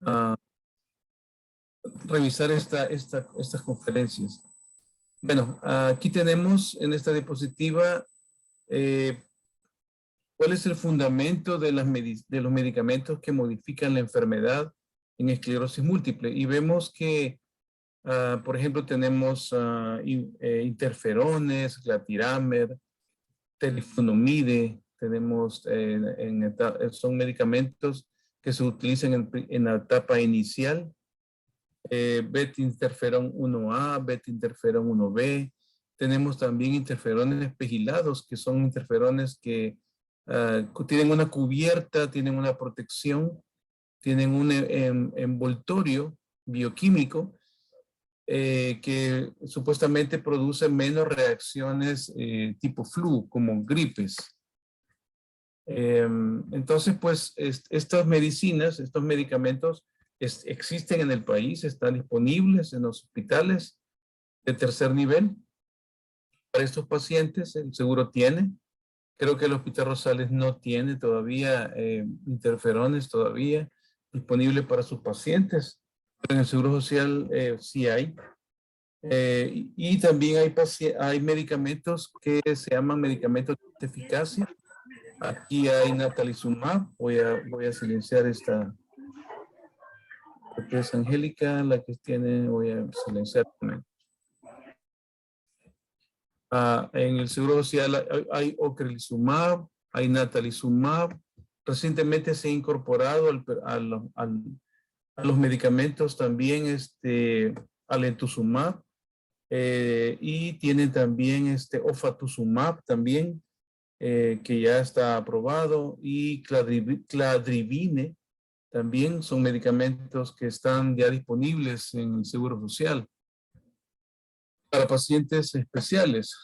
a revisar estas conferencias. Bueno, aquí tenemos en esta diapositiva cuál es el fundamento de los medicamentos que modifican la enfermedad en esclerosis múltiple. Y vemos que, por ejemplo, tenemos interferones, glapiramer, teriflunomide, tenemos, son medicamentos que se utilizan en la etapa inicial. Beta-interferón 1A, beta-interferón 1B. Tenemos también interferones pegilados, que son interferones que tienen una cubierta, tienen una protección, tienen un envoltorio bioquímico que supuestamente produce menos reacciones tipo flu, como gripes. Entonces, pues, estas medicinas, estos medicamentos existen en el país, están disponibles en los hospitales de tercer nivel. Para estos pacientes, el seguro tiene. Creo que el Hospital Rosales no tiene todavía interferones todavía disponibles para sus pacientes. Pero en el Seguro Social sí hay. Y también hay medicamentos que se llaman medicamentos de eficacia. Aquí hay natalizumab. Voy a silenciar esta. Porque es Angélica la que tiene. Voy a silenciar también. En el Seguro Social hay ocrelizumab, hay natalizumab. Recientemente se ha incorporado a los medicamentos también alemtuzumab y tienen también ofatuzumab también, que ya está aprobado, y cladribine también son medicamentos que están ya disponibles en el Seguro Social para pacientes especiales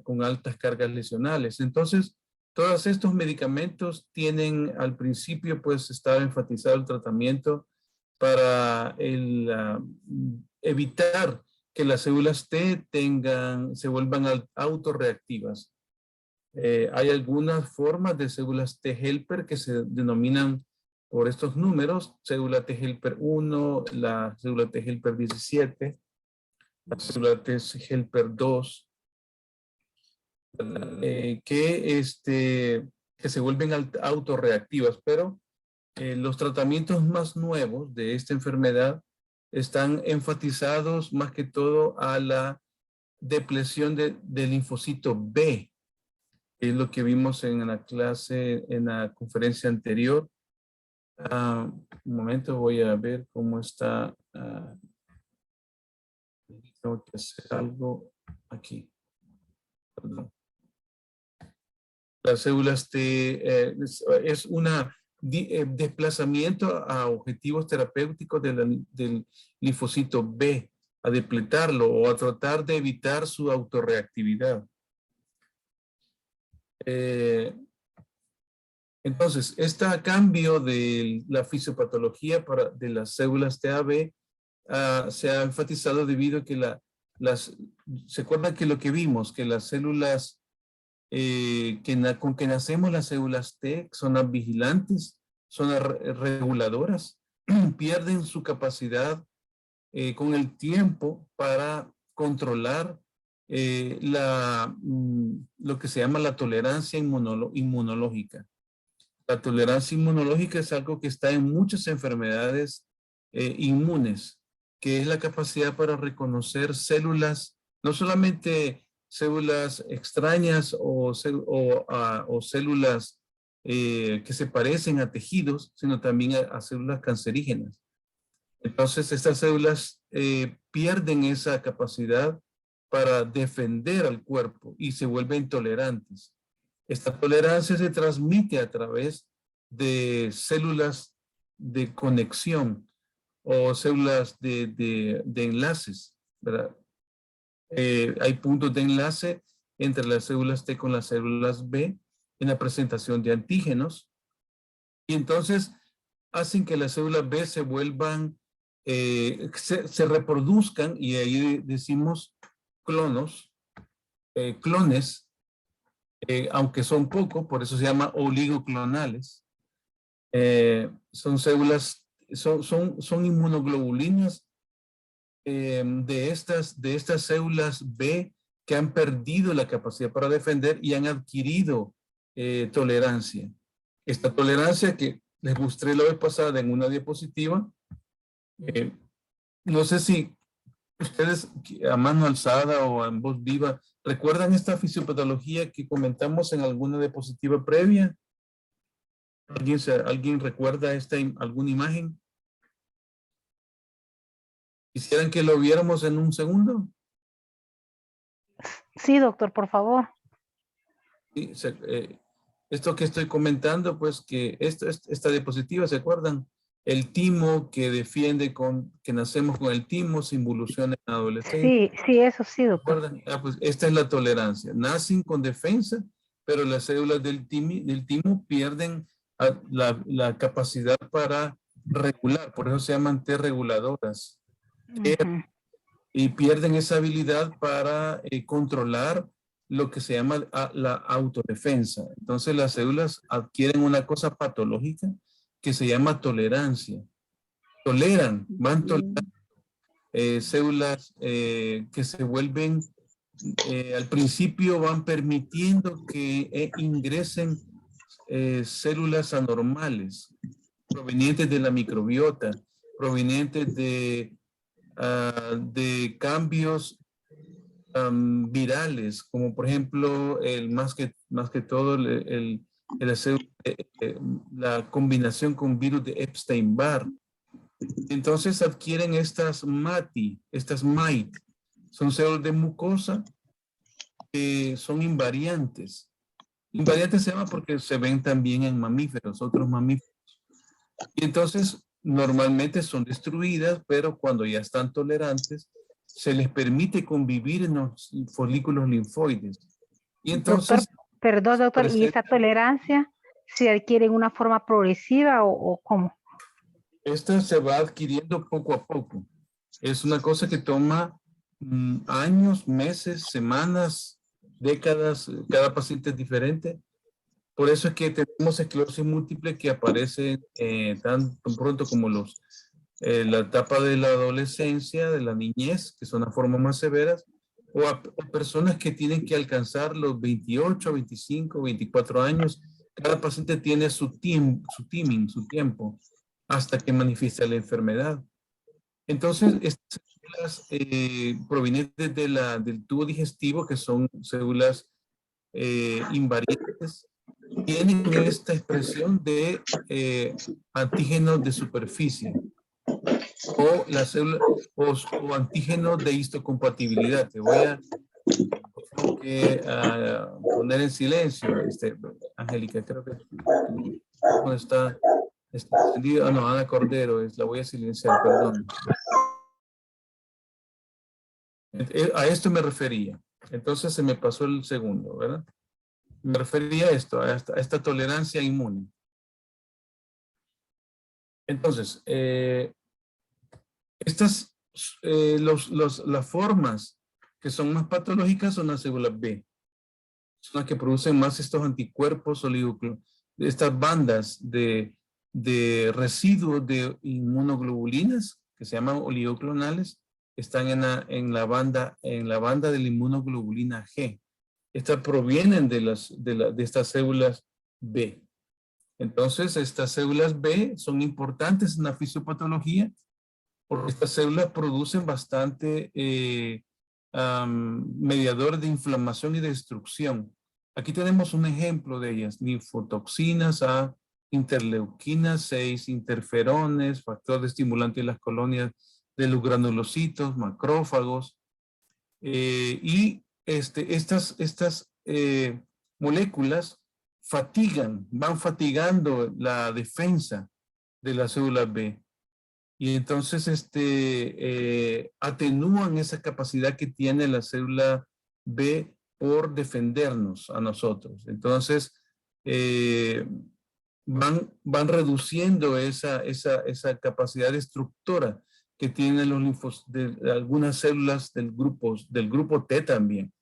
con altas cargas lesionales. Entonces, todos estos medicamentos tienen, al principio, pues, estaba enfatizado el tratamiento para evitar que las células T se vuelvan autorreactivas. Hay algunas formas de células T helper que se denominan por estos números: célula T helper 1, la célula T helper 17, la célula T helper 2, que se vuelven autorreactivas, pero los tratamientos más nuevos de esta enfermedad están enfatizados más que todo a la depresión del linfocito B, que es lo que vimos en la clase, en la conferencia anterior. Un momento, voy a ver cómo está. Tengo que hacer algo aquí. Perdón. Las células T es un desplazamiento a objetivos terapéuticos del linfocito B, a depletarlo o a tratar de evitar su autorreactividad. Entonces, este cambio de la fisiopatología de las células TAB se ha enfatizado debido a que ¿se acuerdan que lo que vimos? Que las células con que nacemos, las células T, son las vigilantes, son las reguladoras, pierden su capacidad con el tiempo para controlar lo que se llama la tolerancia inmunológica. La tolerancia inmunológica es algo que está en muchas enfermedades inmunes, que es la capacidad para reconocer células, no solamente células extrañas o células que se parecen a tejidos, sino también a células cancerígenas. Entonces, estas células pierden esa capacidad para defender al cuerpo y se vuelven tolerantes. Esta tolerancia se transmite a través de células de conexión o células de enlaces, ¿verdad? Hay puntos de enlace entre las células T con las células B en la presentación de antígenos, y entonces hacen que las células B se vuelvan, se reproduzcan, y ahí decimos clones, aunque son pocos, por eso se llama oligoclonales. Son células son inmunoglobulinas de estas células B que han perdido la capacidad para defender y han adquirido tolerancia. Esta tolerancia que les mostré la vez pasada en una diapositiva, no sé si ustedes a mano alzada o en voz viva recuerdan esta fisiopatología que comentamos en alguna diapositiva previa. ¿Alguien recuerda alguna imagen? ¿Quisieran que lo viéramos en un segundo? Sí, doctor, por favor. Sí, esto que estoy comentando, pues que esta diapositiva, ¿se acuerdan? El timo que defiende que nacemos con el timo, se involuciona en la adolescencia. Sí, eso sí, ¿Se doctor. acuerdan? Pues esta es la tolerancia. Nacen con defensa, pero las células del timo pierden la capacidad para regular, por eso se llaman T reguladoras. Y pierden esa habilidad para controlar lo que se llama la autodefensa. Entonces las células adquieren una cosa patológica que se llama tolerancia. Van tolerando células que se vuelven, al principio van permitiendo que ingresen células anormales, provenientes de la microbiota, provenientes de cambios virales, como por ejemplo, más que todo, la combinación con virus de Epstein-Barr. Entonces adquieren estas MITE, son células de mucosa que son invariantes. Invariantes se llama porque se ven también en mamíferos, otros mamíferos. Y entonces normalmente son destruidas, pero cuando ya están tolerantes, se les permite convivir en los folículos linfoides. Y entonces... Doctor, perdón, doctor, ¿y esa tolerancia se adquiere en una forma progresiva o cómo? Esta se va adquiriendo poco a poco. Es una cosa que toma años, meses, semanas, décadas. Cada paciente es diferente. Por eso es que tenemos esclerosis múltiple que aparece tan pronto como la etapa de la adolescencia, de la niñez, que son las formas más severas, o a personas que tienen que alcanzar los 28, 25, 24 años. Cada paciente tiene su tiempo, hasta que manifiesta la enfermedad. Entonces, estas células provenientes del tubo digestivo, que son células invariantes, tienen esta expresión de antígenos de superficie o la célula o antígenos de histocompatibilidad. Te voy a poner en silencio, Angélica, creo que no está encendido. No, Ana Cordero, la voy a silenciar, perdón. A esto me refería. Entonces se me pasó el segundo, ¿verdad? Me refería a esto, a esta tolerancia inmune. Entonces, las formas que son más patológicas son las células B. Son las que producen más estos anticuerpos estas bandas de residuos de inmunoglobulinas que se llaman oligoclonales, están en la banda de la inmunoglobulina G. Estas provienen de estas células B. Entonces, estas células B son importantes en la fisiopatología porque estas células producen bastante mediadores de inflamación y destrucción. Aquí tenemos un ejemplo de ellas: linfotoxinas A, interleuquinas 6, interferones, factor estimulante de las colonias de los granulocitos, macrófagos, y estas moléculas van fatigando la defensa de las células B. Y entonces atenúan esa capacidad que tiene la célula B por defendernos a nosotros. Entonces, van reduciendo esa capacidad destructora que tienen los de algunas células del grupo T también.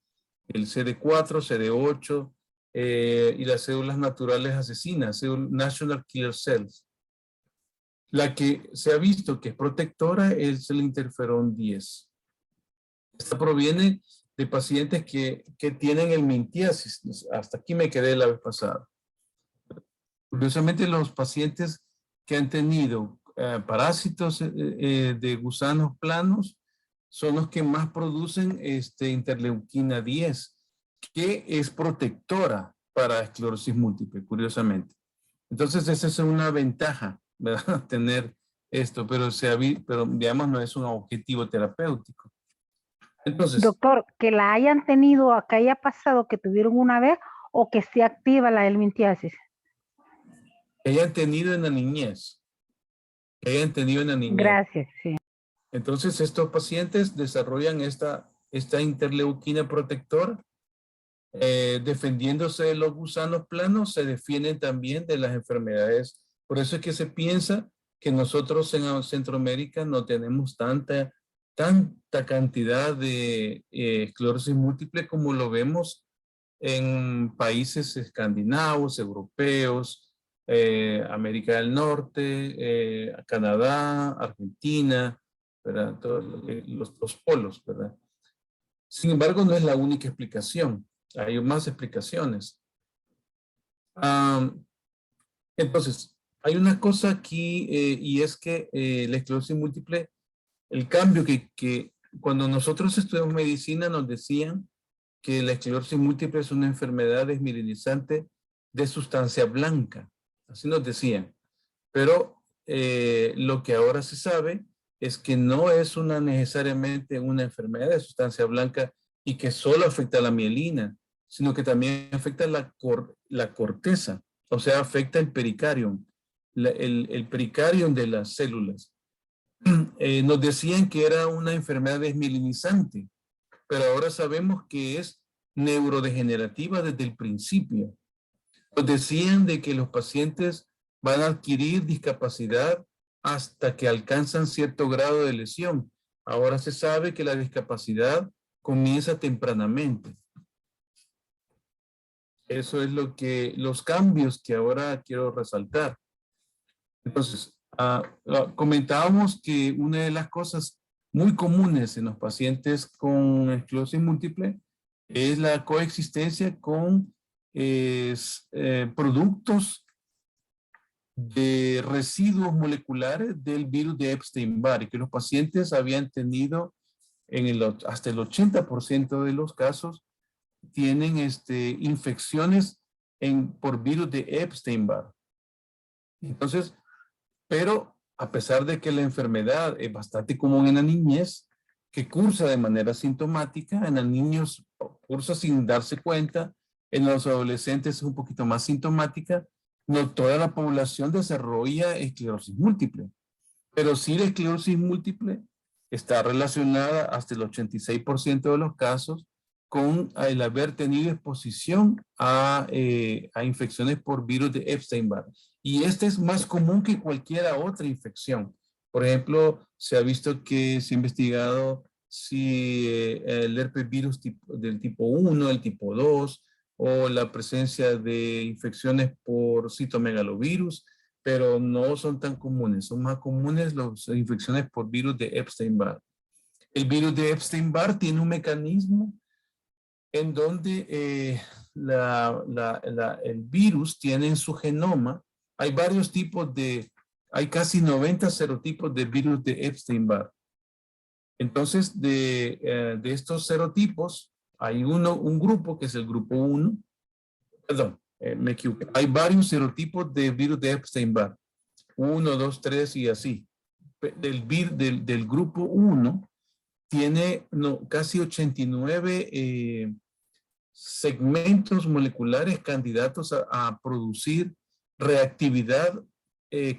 El CD4, CD8 y las células naturales asesinas, National Killer Cells. La que se ha visto que es protectora es el interferón 10. Esta proviene de pacientes que tienen el mintiasis. Hasta aquí me quedé la vez pasada. Curiosamente, los pacientes que han tenido parásitos de gusanos planos son los que más producen interleuquina 10, que es protectora para esclerosis múltiple, curiosamente. Entonces, esa es una ventaja, ¿verdad? Tener esto, pero digamos, no es un objetivo terapéutico. Entonces, Doctor, que la hayan tenido, que haya pasado, que tuvieron una vez o que esté activa la helmintiasis. que hayan tenido en la niñez. Que hayan tenido en la niñez. Gracias, sí. Entonces, estos pacientes desarrollan esta interleuquina protectora, defendiéndose de los gusanos planos, se defienden también de las enfermedades. Por eso es que se piensa que nosotros en Centroamérica no tenemos tanta cantidad de esclerosis múltiple como lo vemos en países escandinavos, europeos, América del Norte, Canadá, Argentina, ¿verdad? Todos los polos, ¿verdad? Sin embargo, no es la única explicación. Hay más explicaciones. Entonces, hay una cosa aquí y es que la esclerosis múltiple, el cambio que cuando nosotros estudiamos medicina nos decían que la esclerosis múltiple es una enfermedad desmielinizante de sustancia blanca. Así nos decían. Pero lo que ahora se sabe es que no es necesariamente una enfermedad de sustancia blanca y que solo afecta a la mielina, sino que también afecta la corteza, o sea, afecta el pericarium, el pericarium de las células. Nos decían que era una enfermedad desmielinizante, pero ahora sabemos que es neurodegenerativa desde el principio. Nos decían de que los pacientes van a adquirir discapacidad hasta que alcanzan cierto grado de lesión. Ahora se sabe que la discapacidad comienza tempranamente. Eso es los cambios que ahora quiero resaltar. Entonces, comentábamos que una de las cosas muy comunes en los pacientes con esclerosis múltiple es la coexistencia con productos de residuos moleculares del virus de Epstein-Barr, y que los pacientes habían tenido hasta el 80% de los casos tienen infecciones por virus de Epstein-Barr. Entonces, pero a pesar de que la enfermedad es bastante común en la niñez, que cursa de manera sintomática, en los niños cursa sin darse cuenta, en los adolescentes es un poquito más sintomática, no toda la población desarrolla esclerosis múltiple, pero sí la esclerosis múltiple está relacionada hasta el 86% de los casos con el haber tenido exposición a infecciones por virus de Epstein-Barr. Y este es más común que cualquier otra infección. Por ejemplo, se ha visto que se ha investigado si el herpes virus del tipo 1, el tipo 2, o la presencia de infecciones por citomegalovirus, pero no son tan comunes. Son más comunes las infecciones por virus de Epstein-Barr. El virus de Epstein-Barr tiene un mecanismo en donde el virus tiene en su genoma, hay varios tipos hay casi 90 serotipos de virus de Epstein-Barr. Entonces, de estos serotipos, hay un grupo que es el grupo 1, perdón, me equivoqué. Hay varios serotipos de virus de Epstein-Barr, 1, 2, 3 y así. Del grupo 1 tiene casi 89 segmentos moleculares candidatos a producir reactividad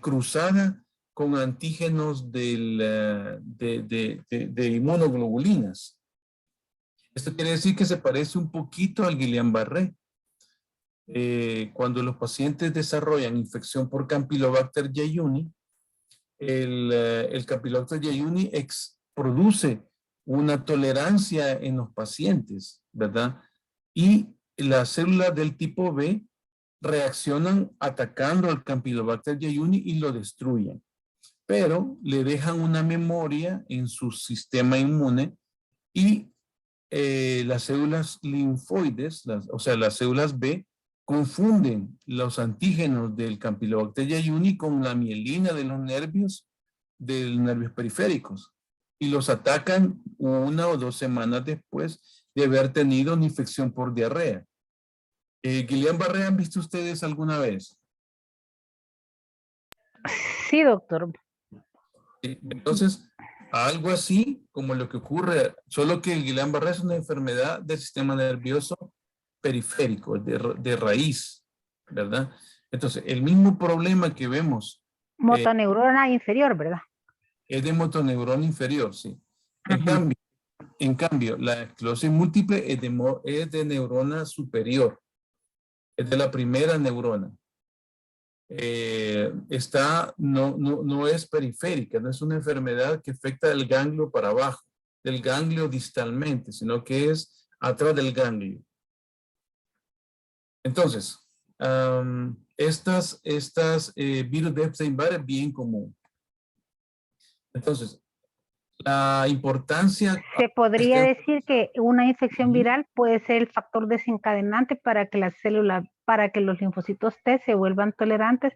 cruzada con antígenos de inmunoglobulinas. Esto quiere decir que se parece un poquito al Guillain-Barré. Cuando los pacientes desarrollan infección por Campylobacter jejuni, el Campylobacter jejuni produce una tolerancia en los pacientes, ¿verdad? Y las células del tipo B reaccionan atacando al Campylobacter jejuni y lo destruyen. pero le dejan una memoria en su sistema inmune y las células linfoides, o sea, las células B, confunden los antígenos del Campylobacter jejuni con la mielina de los nervios periféricos y los atacan 1 o 2 semanas después de haber tenido una infección por diarrea. Guillain-Barré, ¿han visto ustedes alguna vez? Sí, doctor. Entonces, algo así como lo que ocurre, solo que el Guillain-Barré es una enfermedad del sistema nervioso periférico, de raíz, ¿verdad? Entonces, el mismo problema que vemos Motoneurona inferior, ¿verdad? es de motoneurona inferior, sí. Ajá. En cambio, la esclerosis múltiple es de neurona superior, es de la primera neurona. No es periférica, no es una enfermedad que afecta el ganglio para abajo, del ganglio distalmente, sino que es atrás del ganglio. Entonces, estas virus de Epstein-Barr es bien común. Entonces, la importancia... Se podría decir que una infección viral puede ser el factor desencadenante para que las células, para que los linfocitos T se vuelvan tolerantes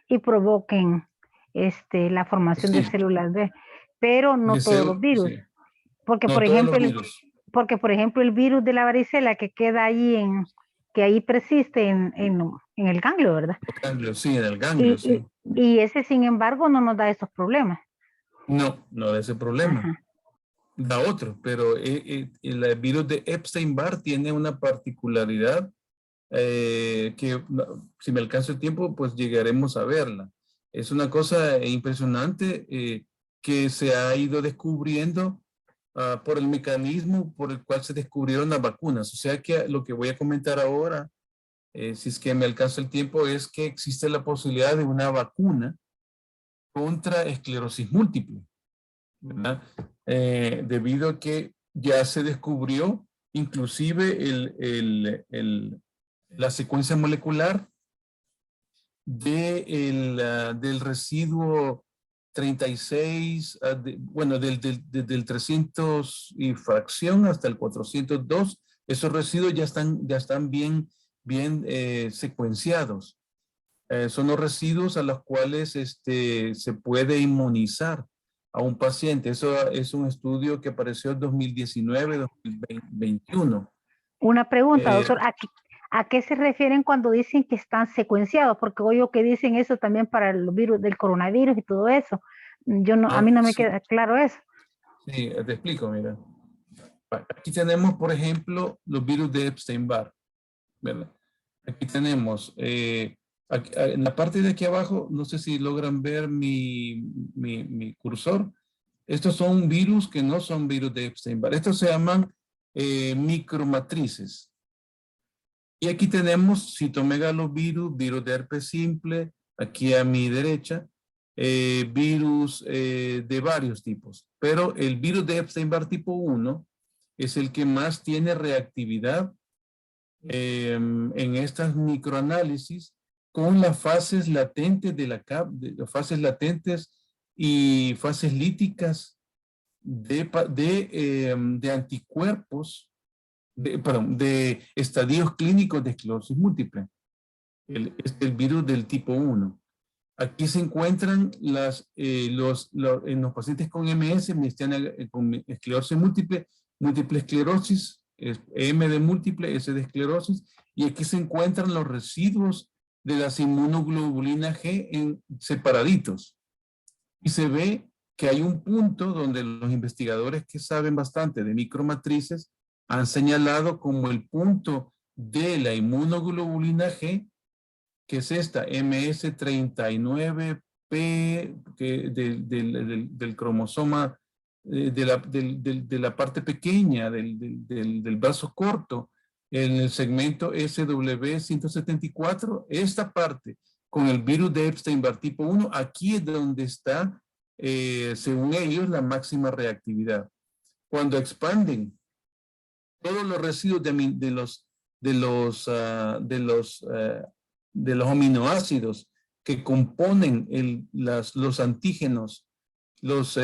y provoquen la formación de células B, pero no todos los virus. Sí. Porque, No por todos ejemplo, los virus. porque, por ejemplo, el virus de la varicela que queda ahí que ahí persiste en el ganglio, ¿verdad? Sí, en el ganglio, sí. Y ese, sin embargo, no nos da esos problemas. No da ese problema. Ajá. Da otro, pero el virus de Epstein-Barr tiene una particularidad que si me alcanza el tiempo, pues llegaremos a verla. Es una cosa impresionante que se ha ido descubriendo por el mecanismo por el cual se descubrieron las vacunas. O sea que lo que voy a comentar ahora, si es que me alcanza el tiempo, es que existe la posibilidad de una vacuna contra esclerosis múltiple, ¿verdad? Debido a que ya se descubrió inclusive la secuencia molecular del residuo 36, bueno, desde el 300 y fracción hasta el 402, esos residuos ya están bien secuenciados. Son los residuos a los cuales se puede inmunizar a un paciente. Eso es un estudio que apareció en 2019-2021. Una pregunta, doctor, ¿a qué se refieren cuando dicen que están secuenciados? Porque oigo que dicen eso también para el virus del coronavirus y todo eso. A mí no me queda claro eso. Sí, te explico, mira. Aquí tenemos, por ejemplo, los virus de Epstein-Barr, ¿verdad? Aquí tenemos, en la parte de aquí abajo, no sé si logran ver mi cursor. Estos son virus que no son virus de Epstein-Barr. Estos se llaman micromatrices. Y aquí tenemos citomegalovirus, virus de herpes simple, aquí a mi derecha, virus de varios tipos. Pero el virus de Epstein-Barr tipo 1 es el que más tiene reactividad en estas microanálisis con las fases latentes las fases latentes y fases líticas de anticuerpos, de estadios clínicos de esclerosis múltiple. Es el virus del tipo 1. Aquí se encuentran en los pacientes con MS, con esclerosis múltiple, múltiple esclerosis, M de múltiple, S de esclerosis, y aquí se encuentran los residuos de las inmunoglobulinas G separaditos. Y se ve que hay un punto donde los investigadores que saben bastante de micromatrices han señalado como el punto de la inmunoglobulina G, que es esta MS39P del cromosoma de la parte pequeña del brazo corto en el segmento SW174, esta parte con el virus de Epstein-Barr tipo 1, aquí es donde está, según ellos, la máxima reactividad. Cuando expanden todos los residuos de los aminoácidos que componen los antígenos, los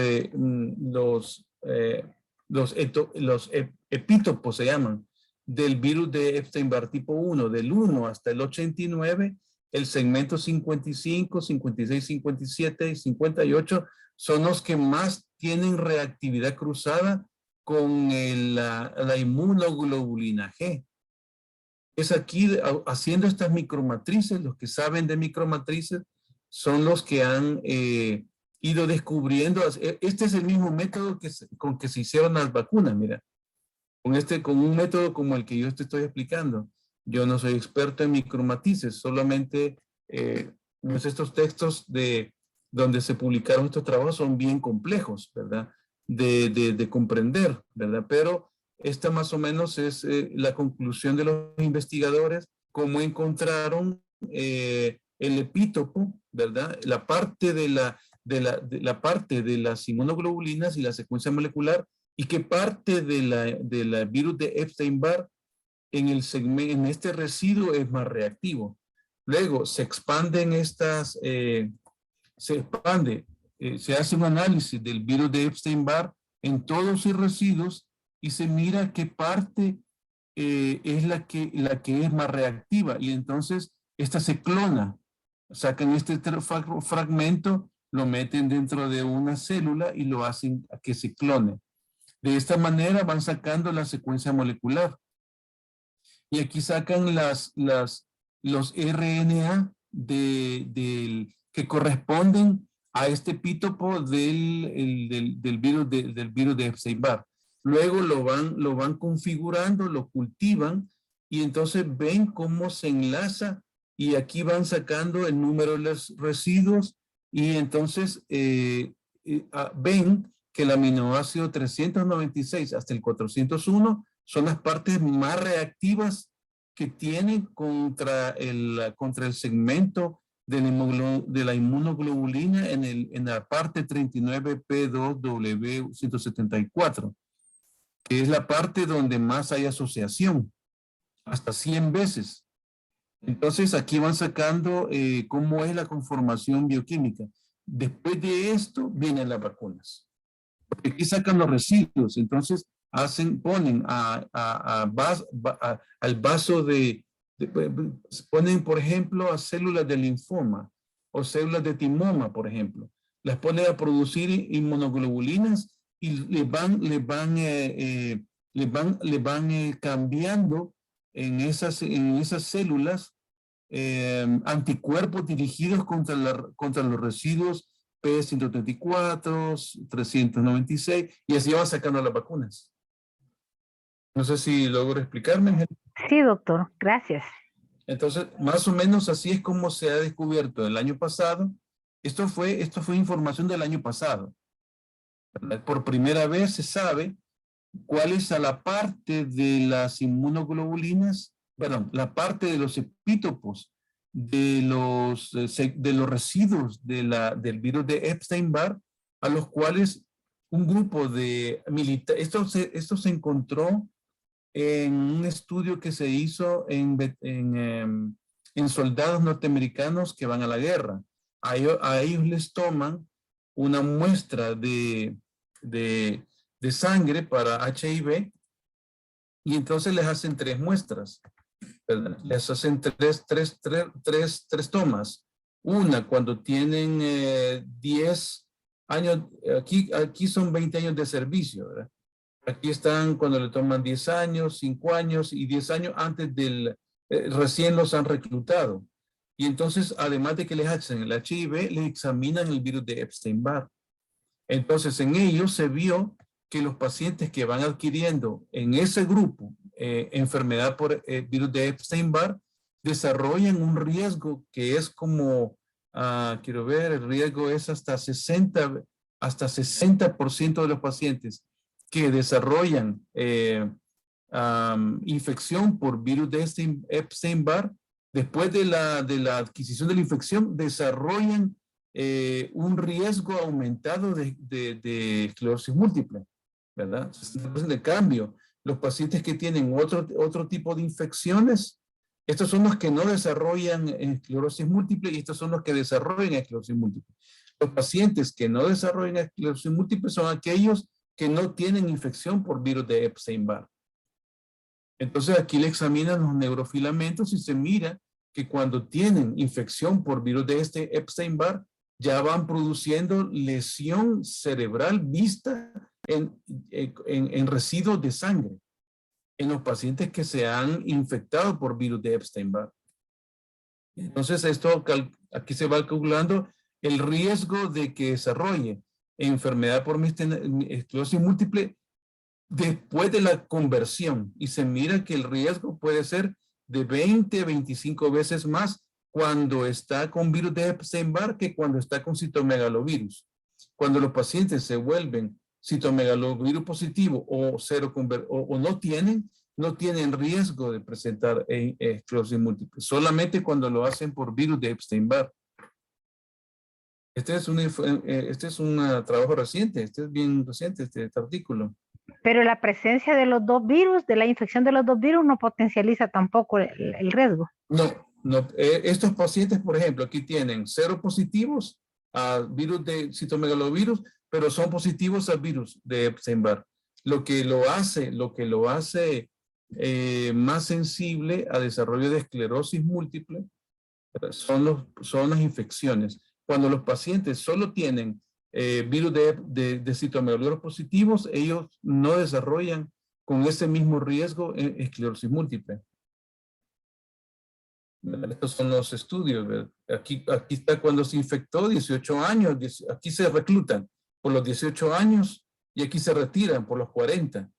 epítopos se llaman, del virus de Epstein-Barr tipo 1, del 1 hasta el 89, el segmento 55, 56, 57 y 58 son los que más tienen reactividad cruzada con la inmunoglobulina G. Es aquí, haciendo estas micromatrices, los que saben de micromatrices son los que han ido descubriendo. Este es el mismo método con que se hicieron las vacunas, mira. Con un método como el que yo te estoy explicando. Yo no soy experto en micromatrices, solamente estos textos donde se publicaron estos trabajos son bien complejos, ¿verdad? De comprender, ¿verdad? Pero esta más o menos es la conclusión de los investigadores, cómo encontraron el epítopo, ¿verdad? La parte de la parte de las inmunoglobulinas y la secuencia molecular, y qué parte de la virus de Epstein-Barr en este residuo es más reactivo. Luego se expanden se hace un análisis del virus de Epstein-Barr en todos sus residuos y se mira qué parte es la que es más reactiva, y entonces esta se clona. Sacan este fragmento, lo meten dentro de una célula y lo hacen a que se clone. De esta manera van sacando la secuencia molecular. Y aquí sacan los RNA que corresponden a este epítopo del virus de Epstein-Barr. Luego lo van configurando, lo cultivan, y entonces ven cómo se enlaza, y aquí van sacando el número de los residuos, y entonces ven que el aminoácido 396 hasta el 401 son las partes más reactivas que tienen contra el segmento de la inmunoglobulina en la parte 39P2W174, que es la parte donde más hay asociación, hasta 100 veces. Entonces aquí van sacando cómo es la conformación bioquímica. Después de esto vienen las vacunas. Porque aquí sacan los residuos, entonces ponen al vaso ponen, por ejemplo, a células de linfoma o células de timoma, por ejemplo. Las ponen a producir inmunoglobulinas y le van cambiando en esas células anticuerpos dirigidos contra los residuos P134, 396, y así van sacando las vacunas. No sé si logro explicarme. Sí, doctor, gracias. Entonces, más o menos así es como se ha descubierto el año pasado. Esto fue información del año pasado. Por primera vez se sabe cuál es la parte de las inmunoglobulinas, la parte de los epítopos de los residuos del virus de Epstein-Barr, a los cuales un grupo de militares, esto se encontró en un estudio que se hizo en soldados norteamericanos que van a la guerra. A ellos les toman una muestra de sangre para HIV, y entonces les hacen 3 muestras. ¿Verdad? Les hacen tres tomas. Una cuando tienen 10 años, aquí son 20 años de servicio, ¿verdad? Aquí están cuando le toman 10 años, 5 años y 10 años antes recién los han reclutado. Y entonces, además de que les hacen el HIV, les examinan el virus de Epstein-Barr. Entonces, en ellos se vio que los pacientes que van adquiriendo en ese grupo enfermedad por virus de Epstein-Barr desarrollan un riesgo que es como, quiero ver, el riesgo es hasta 60% de los pacientes que desarrollan infección por virus de Epstein-Barr, después de la adquisición de la infección, desarrollan un riesgo aumentado de esclerosis múltiple, ¿verdad? De cambio, los pacientes que tienen otro tipo de infecciones Estos son los que no desarrollan esclerosis múltiple y estos son los que desarrollan esclerosis múltiple. Los pacientes que no desarrollan esclerosis múltiple son aquellos que no tienen infección por virus de Epstein-Barr. Entonces aquí le examinan los neurofilamentos y se mira que cuando tienen infección por virus de este Epstein-Barr, ya van produciendo lesión cerebral vista en residuos de sangre en los pacientes que se han infectado por virus de Epstein-Barr. Entonces aquí se va calculando el riesgo de que desarrolle enfermedad por esclerosis múltiple después de la conversión y se mira que el riesgo puede ser de 20 a 25 veces más cuando está con virus de Epstein-Barr que cuando está con citomegalovirus. Cuando los pacientes se vuelven citomegalovirus positivo o no tienen riesgo de presentar esclerosis múltiple, solamente cuando lo hacen por virus de Epstein-Barr. Este es un trabajo reciente, este es bien reciente, este artículo. Pero la presencia de los dos virus, de la infección de los dos virus, no potencializa tampoco el riesgo. No. Estos pacientes, por ejemplo, aquí tienen 0 positivos a virus de citomegalovirus, pero son positivos al virus de Epstein-Barr. Lo que lo hace más sensible a desarrollo de esclerosis múltiple son las infecciones. Cuando los pacientes solo tienen virus de citomegalovirus positivos, ellos no desarrollan con ese mismo riesgo esclerosis múltiple. Estos son los estudios. Aquí está cuando se infectó, 18 años, aquí se reclutan por los 18 años y aquí se retiran por los 40.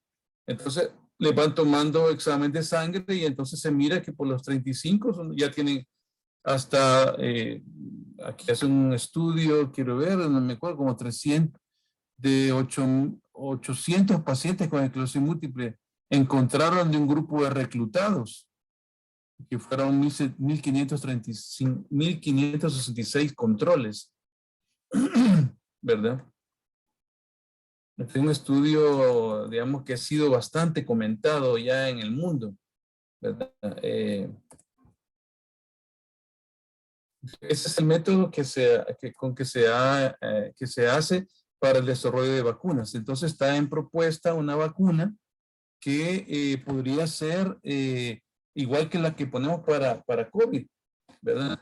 Entonces le van tomando examen de sangre y entonces se mira que por los 35 ya tienen hasta, aquí hace un estudio, quiero ver, no me acuerdo, como 300, de 800 pacientes con esclerosis múltiple encontraron de un grupo de reclutados, que fueron 1,566 controles, ¿verdad? Es un estudio, digamos, que ha sido bastante comentado ya en el mundo, ¿verdad? Ese es el método que se hace para el desarrollo de vacunas. Entonces está en propuesta una vacuna que podría ser igual que la que ponemos para COVID, ¿verdad?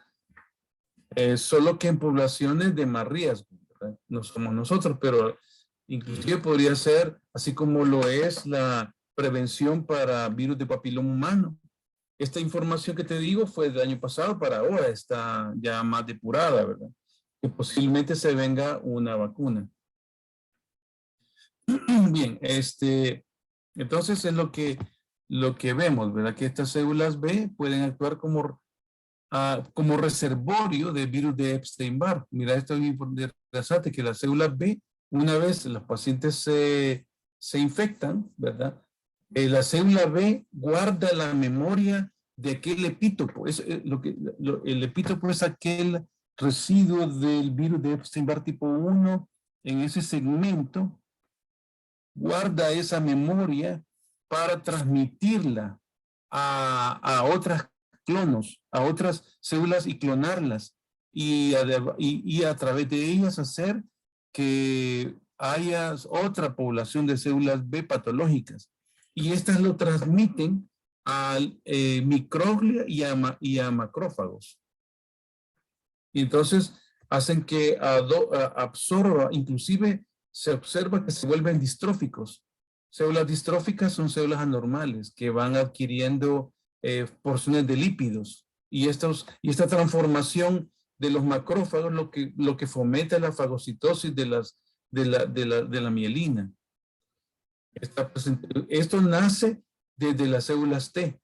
Solo que en poblaciones de más riesgo, ¿verdad? No somos nosotros, pero inclusive podría ser, así como lo es la prevención para virus de papiloma humano. Esta información que te digo fue del año pasado para ahora, está ya más depurada, ¿verdad? Que posiblemente se venga una vacuna. Bien, entonces es lo que vemos, ¿verdad? Que estas células B pueden actuar como reservorio de virus de Epstein-Barr. Mira, esto es interesante, que las células B, una vez los pacientes se infectan, ¿verdad? La célula B guarda la memoria de aquel epítopo. El epítopo es aquel residuo del virus de Epstein-Barr tipo 1 en ese segmento. Guarda esa memoria para transmitirla a otras clonos, a otras células y clonarlas. Y a través de ellas hacer que haya otra población de células B patológicas. Y estas lo transmiten al microglia y a macrófagos. Y entonces hacen que absorba, inclusive se observa que se vuelven distróficos. Células distróficas son células anormales que van adquiriendo porciones de lípidos. Y esta transformación de los macrófagos lo que fomenta la fagocitosis de la mielina. Esto nace desde las células T.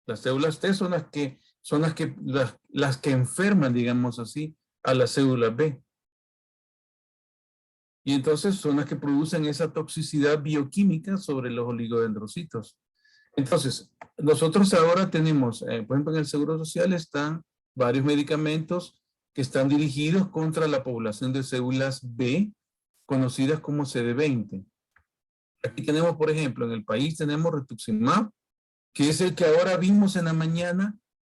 Las células T son las que enferman, digamos así, a las células B. Y entonces son las que producen esa toxicidad bioquímica sobre los oligodendrocitos. Entonces, nosotros ahora tenemos, por ejemplo, en el Seguro Social están varios medicamentos que están dirigidos contra la población de células B, conocidas como CD20. Aquí tenemos, por ejemplo, en el país tenemos rituximab, que es el que ahora vimos en la mañana,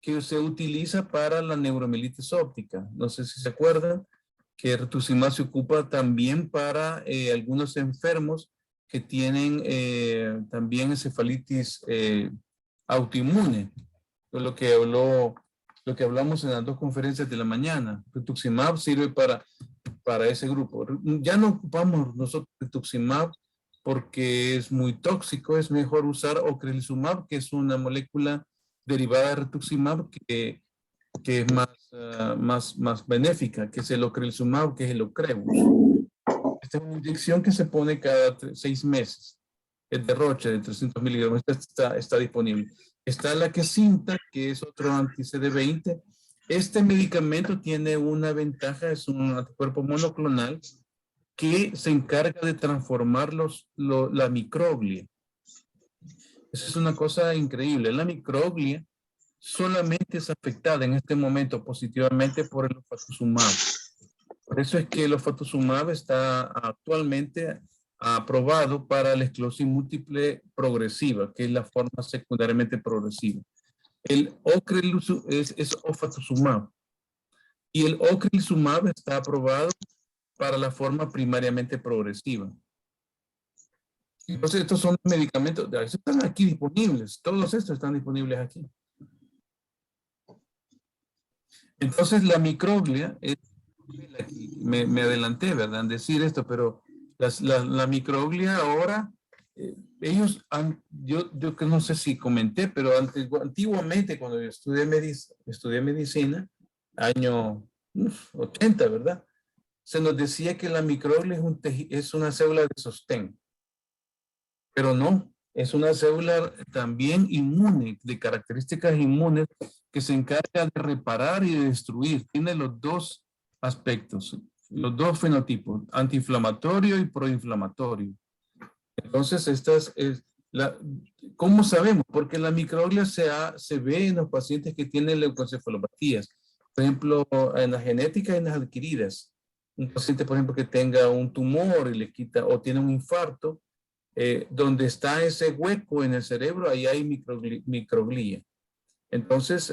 que se utiliza para la neuromielitis óptica. No sé si se acuerdan que rituximab se ocupa también para algunos enfermos que tienen también encefalitis autoinmune. Lo que hablamos en las dos conferencias de la mañana. Rituximab sirve para ese grupo. Ya no ocupamos nosotros rituximab porque es muy tóxico. Es mejor usar ocrelizumab, que es una molécula derivada de rituximab que es más benéfica, que es el ocrelizumab, que es el Ocrevus. Esta es una inyección que se pone cada 6 meses. El de Roche de 300 miligramos está disponible. Está la Kesimpta, que es otro anti-CD20. Este medicamento tiene una ventaja, es un anticuerpo monoclonal que se encarga de transformar la microglia. Esa es una cosa increíble. La microglia solamente es afectada en este momento positivamente por el ofatuzumab. Por eso es que el ofatuzumab está actualmente aprobado para la esclerosis múltiple progresiva, que es la forma secundariamente progresiva. El ocrelizumab es ofatuzumab y el ocrelizumab está aprobado para la forma primariamente progresiva. Entonces estos son medicamentos, están aquí disponibles, todos estos están disponibles aquí. Entonces la microglia es, me adelanté, ¿verdad?, en decir esto, pero la microglia ahora, ellos han, yo que no sé si comenté, pero antiguamente cuando yo estudié medicina, año 80, ¿verdad?, se nos decía que la microglia es una célula de sostén, pero no, es una célula también inmune, de características inmunes, que se encarga de reparar y de destruir. Tiene los dos aspectos, los dos fenotipos, antiinflamatorio y proinflamatorio. Entonces, ¿cómo sabemos? Porque la microglia se ve en los pacientes que tienen leucoencefalopatías. Por ejemplo, en la genética y en las adquiridas. Un paciente, por ejemplo, que tenga un tumor y le quita, o tiene un infarto, donde está ese hueco en el cerebro, ahí hay microglia. Entonces,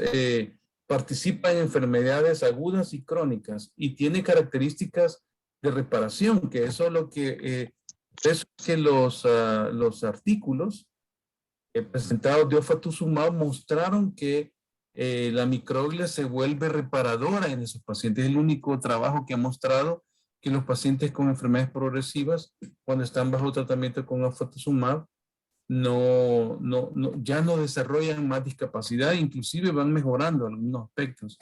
participa en enfermedades agudas y crónicas y tiene características de reparación, que eso es lo que, es que los artículos presentados de ofatuzumab mostraron que la microglia se vuelve reparadora en esos pacientes. Es el único trabajo que ha mostrado que los pacientes con enfermedades progresivas, cuando están bajo tratamiento con ofatuzumab, ya no desarrollan más discapacidad, inclusive van mejorando algunos aspectos,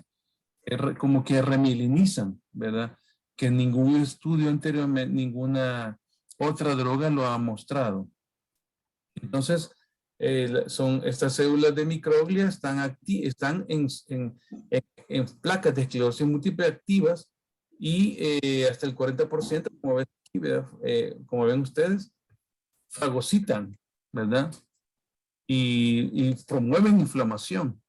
como que remielinizan, ¿verdad? Que ningún estudio anteriormente, ninguna otra droga lo ha mostrado. Entonces, son estas células de microglia están en placas de esclerosis múltiple activas y hasta el 40%, como ven aquí, como ven ustedes, fagocitan, ¿verdad? Y promueven inflamación.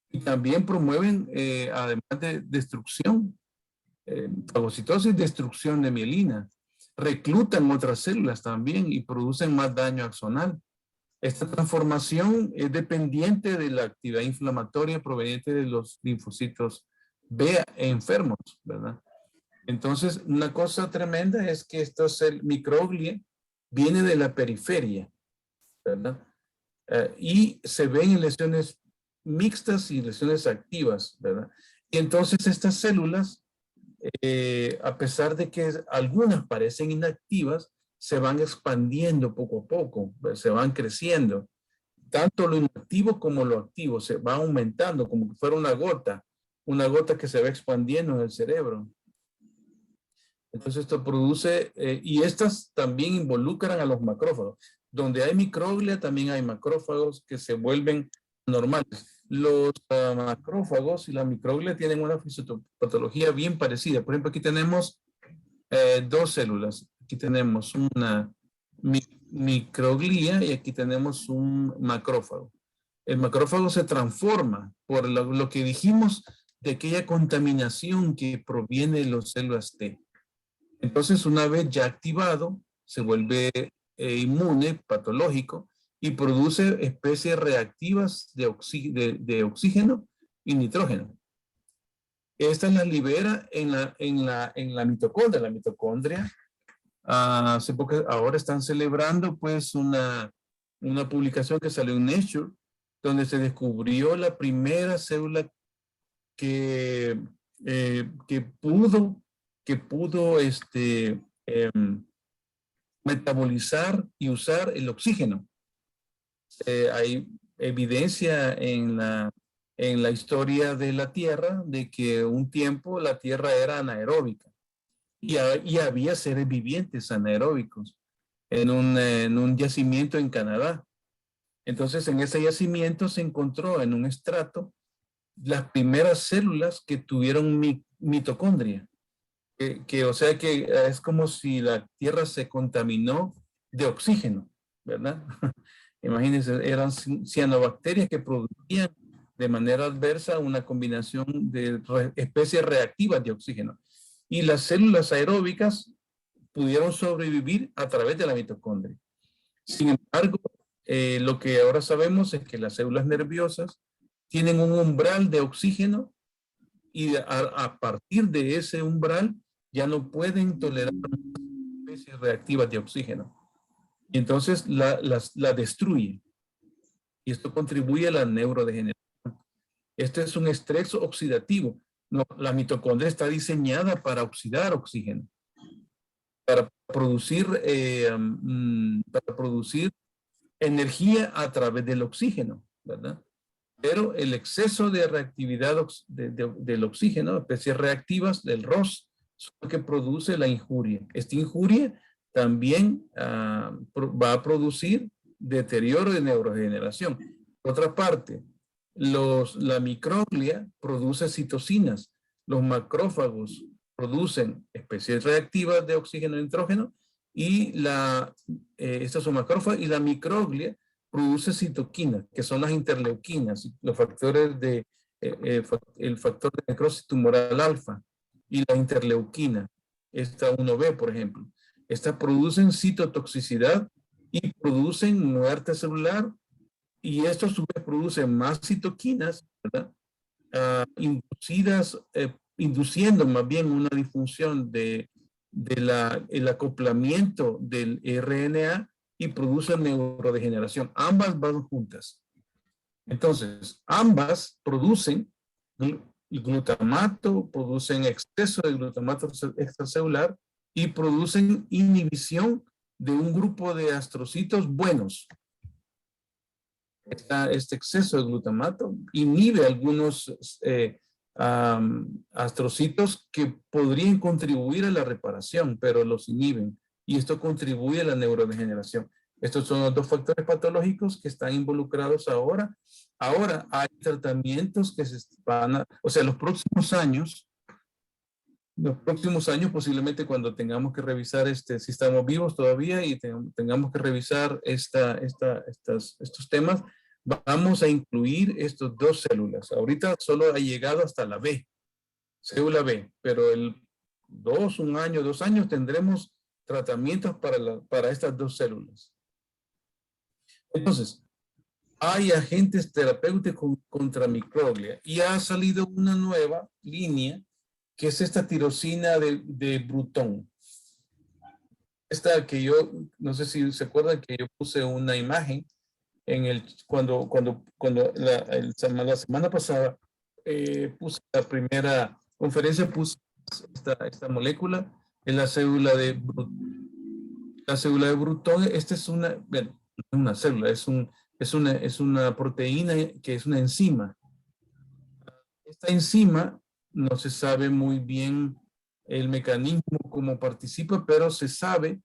Y también promueven, además de destrucción, fagocitosis, destrucción de mielina. Reclutan otras células también y producen más daño axonal. Esta transformación es dependiente de la actividad inflamatoria proveniente de los linfocitos B enfermos, ¿verdad? Entonces, una cosa tremenda es que estos microglia viene de la periferia, ¿verdad? Y se ven en lesiones mixtas y lesiones activas, ¿verdad? Y entonces estas células, a pesar de que algunas parecen inactivas, se van expandiendo poco a poco, se van creciendo. Tanto lo inactivo como lo activo se va aumentando como que fuera una gota que se va expandiendo en el cerebro. Entonces esto produce, y estas también involucran a los macrófagos. Donde hay microglia también hay macrófagos que se vuelven normales. Los macrófagos y la microglia tienen una fisiopatología bien parecida. Por ejemplo, aquí tenemos dos células. Aquí tenemos una microglia y aquí tenemos un macrófago. El macrófago se transforma por lo que dijimos de aquella contaminación que proviene de las células T. Entonces, una vez ya activado, se vuelve inmune, patológico, y produce especies reactivas de oxígeno y nitrógeno. Estas las libera en la mitocondria. La mitocondria, ahora están celebrando pues una publicación que salió en Nature, donde se descubrió la primera célula que pudo metabolizar y usar el oxígeno. Hay evidencia en la historia de la Tierra de que un tiempo la Tierra era anaeróbica y había seres vivientes anaeróbicos en un yacimiento en Canadá. Entonces, en ese yacimiento se encontró en un estrato las primeras células que tuvieron mitocondria. O sea que es como si la Tierra se contaminó de oxígeno, ¿verdad? Imagínense, eran cianobacterias que producían de manera adversa una combinación de especies reactivas de oxígeno. Y las células aeróbicas pudieron sobrevivir a través de la mitocondria. Sin embargo, lo que ahora sabemos es que las células nerviosas tienen un umbral de oxígeno y a partir de ese umbral ya no pueden tolerar especies reactivas de oxígeno. Y entonces la destruye. Y esto contribuye a la neurodegeneración. Este es un estrés oxidativo. No, la mitocondria está diseñada para oxidar oxígeno, para producir energía a través del oxígeno, ¿verdad? Pero el exceso de reactividad del oxígeno, especies reactivas del ROS, es lo que produce la injuria. Esta injuria también va a producir deterioro de neurodegeneración. Por otra parte, la microglia produce citocinas. Los macrófagos producen especies reactivas de oxígeno y nitrógeno y estas son macrófagos y la microglia produce citoquinas, que son las interleuquinas, los factores el factor de necrosis tumoral alfa y la interleuquina, esta 1B, por ejemplo. Estas producen citotoxicidad y producen muerte celular y esto a su vez produce más citoquinas, ¿verdad? Induciendo más bien una disfunción del acoplamiento del RNA y produce neurodegeneración. Ambas van juntas. Entonces, ambas producen glutamato, producen exceso de glutamato extracelular y producen inhibición de un grupo de astrocitos buenos. Este exceso de glutamato inhibe algunos astrocitos que podrían contribuir a la reparación, pero los inhiben y esto contribuye a la neurodegeneración. Estos son los dos factores patológicos que están involucrados ahora. Ahora hay tratamientos que se van a, o sea, los próximos años posiblemente cuando tengamos que revisar si estamos vivos todavía y tengamos que revisar estos temas, vamos a incluir estas dos células. Ahorita solo ha llegado hasta la B, célula B, pero un año, 2 años tendremos tratamientos para estas dos células. Entonces, hay agentes terapéuticos contra microglia y ha salido una nueva línea que es esta tirosina de Bruton. Esta que yo, no sé si se acuerdan que yo puse una imagen cuando la semana pasada puse la primera conferencia, puse esta molécula en la célula de Bruton. La célula de Bruton, esta es una célula, es una proteína que es una enzima. Esta enzima no se sabe muy bien el mecanismo cómo participa, pero se sabe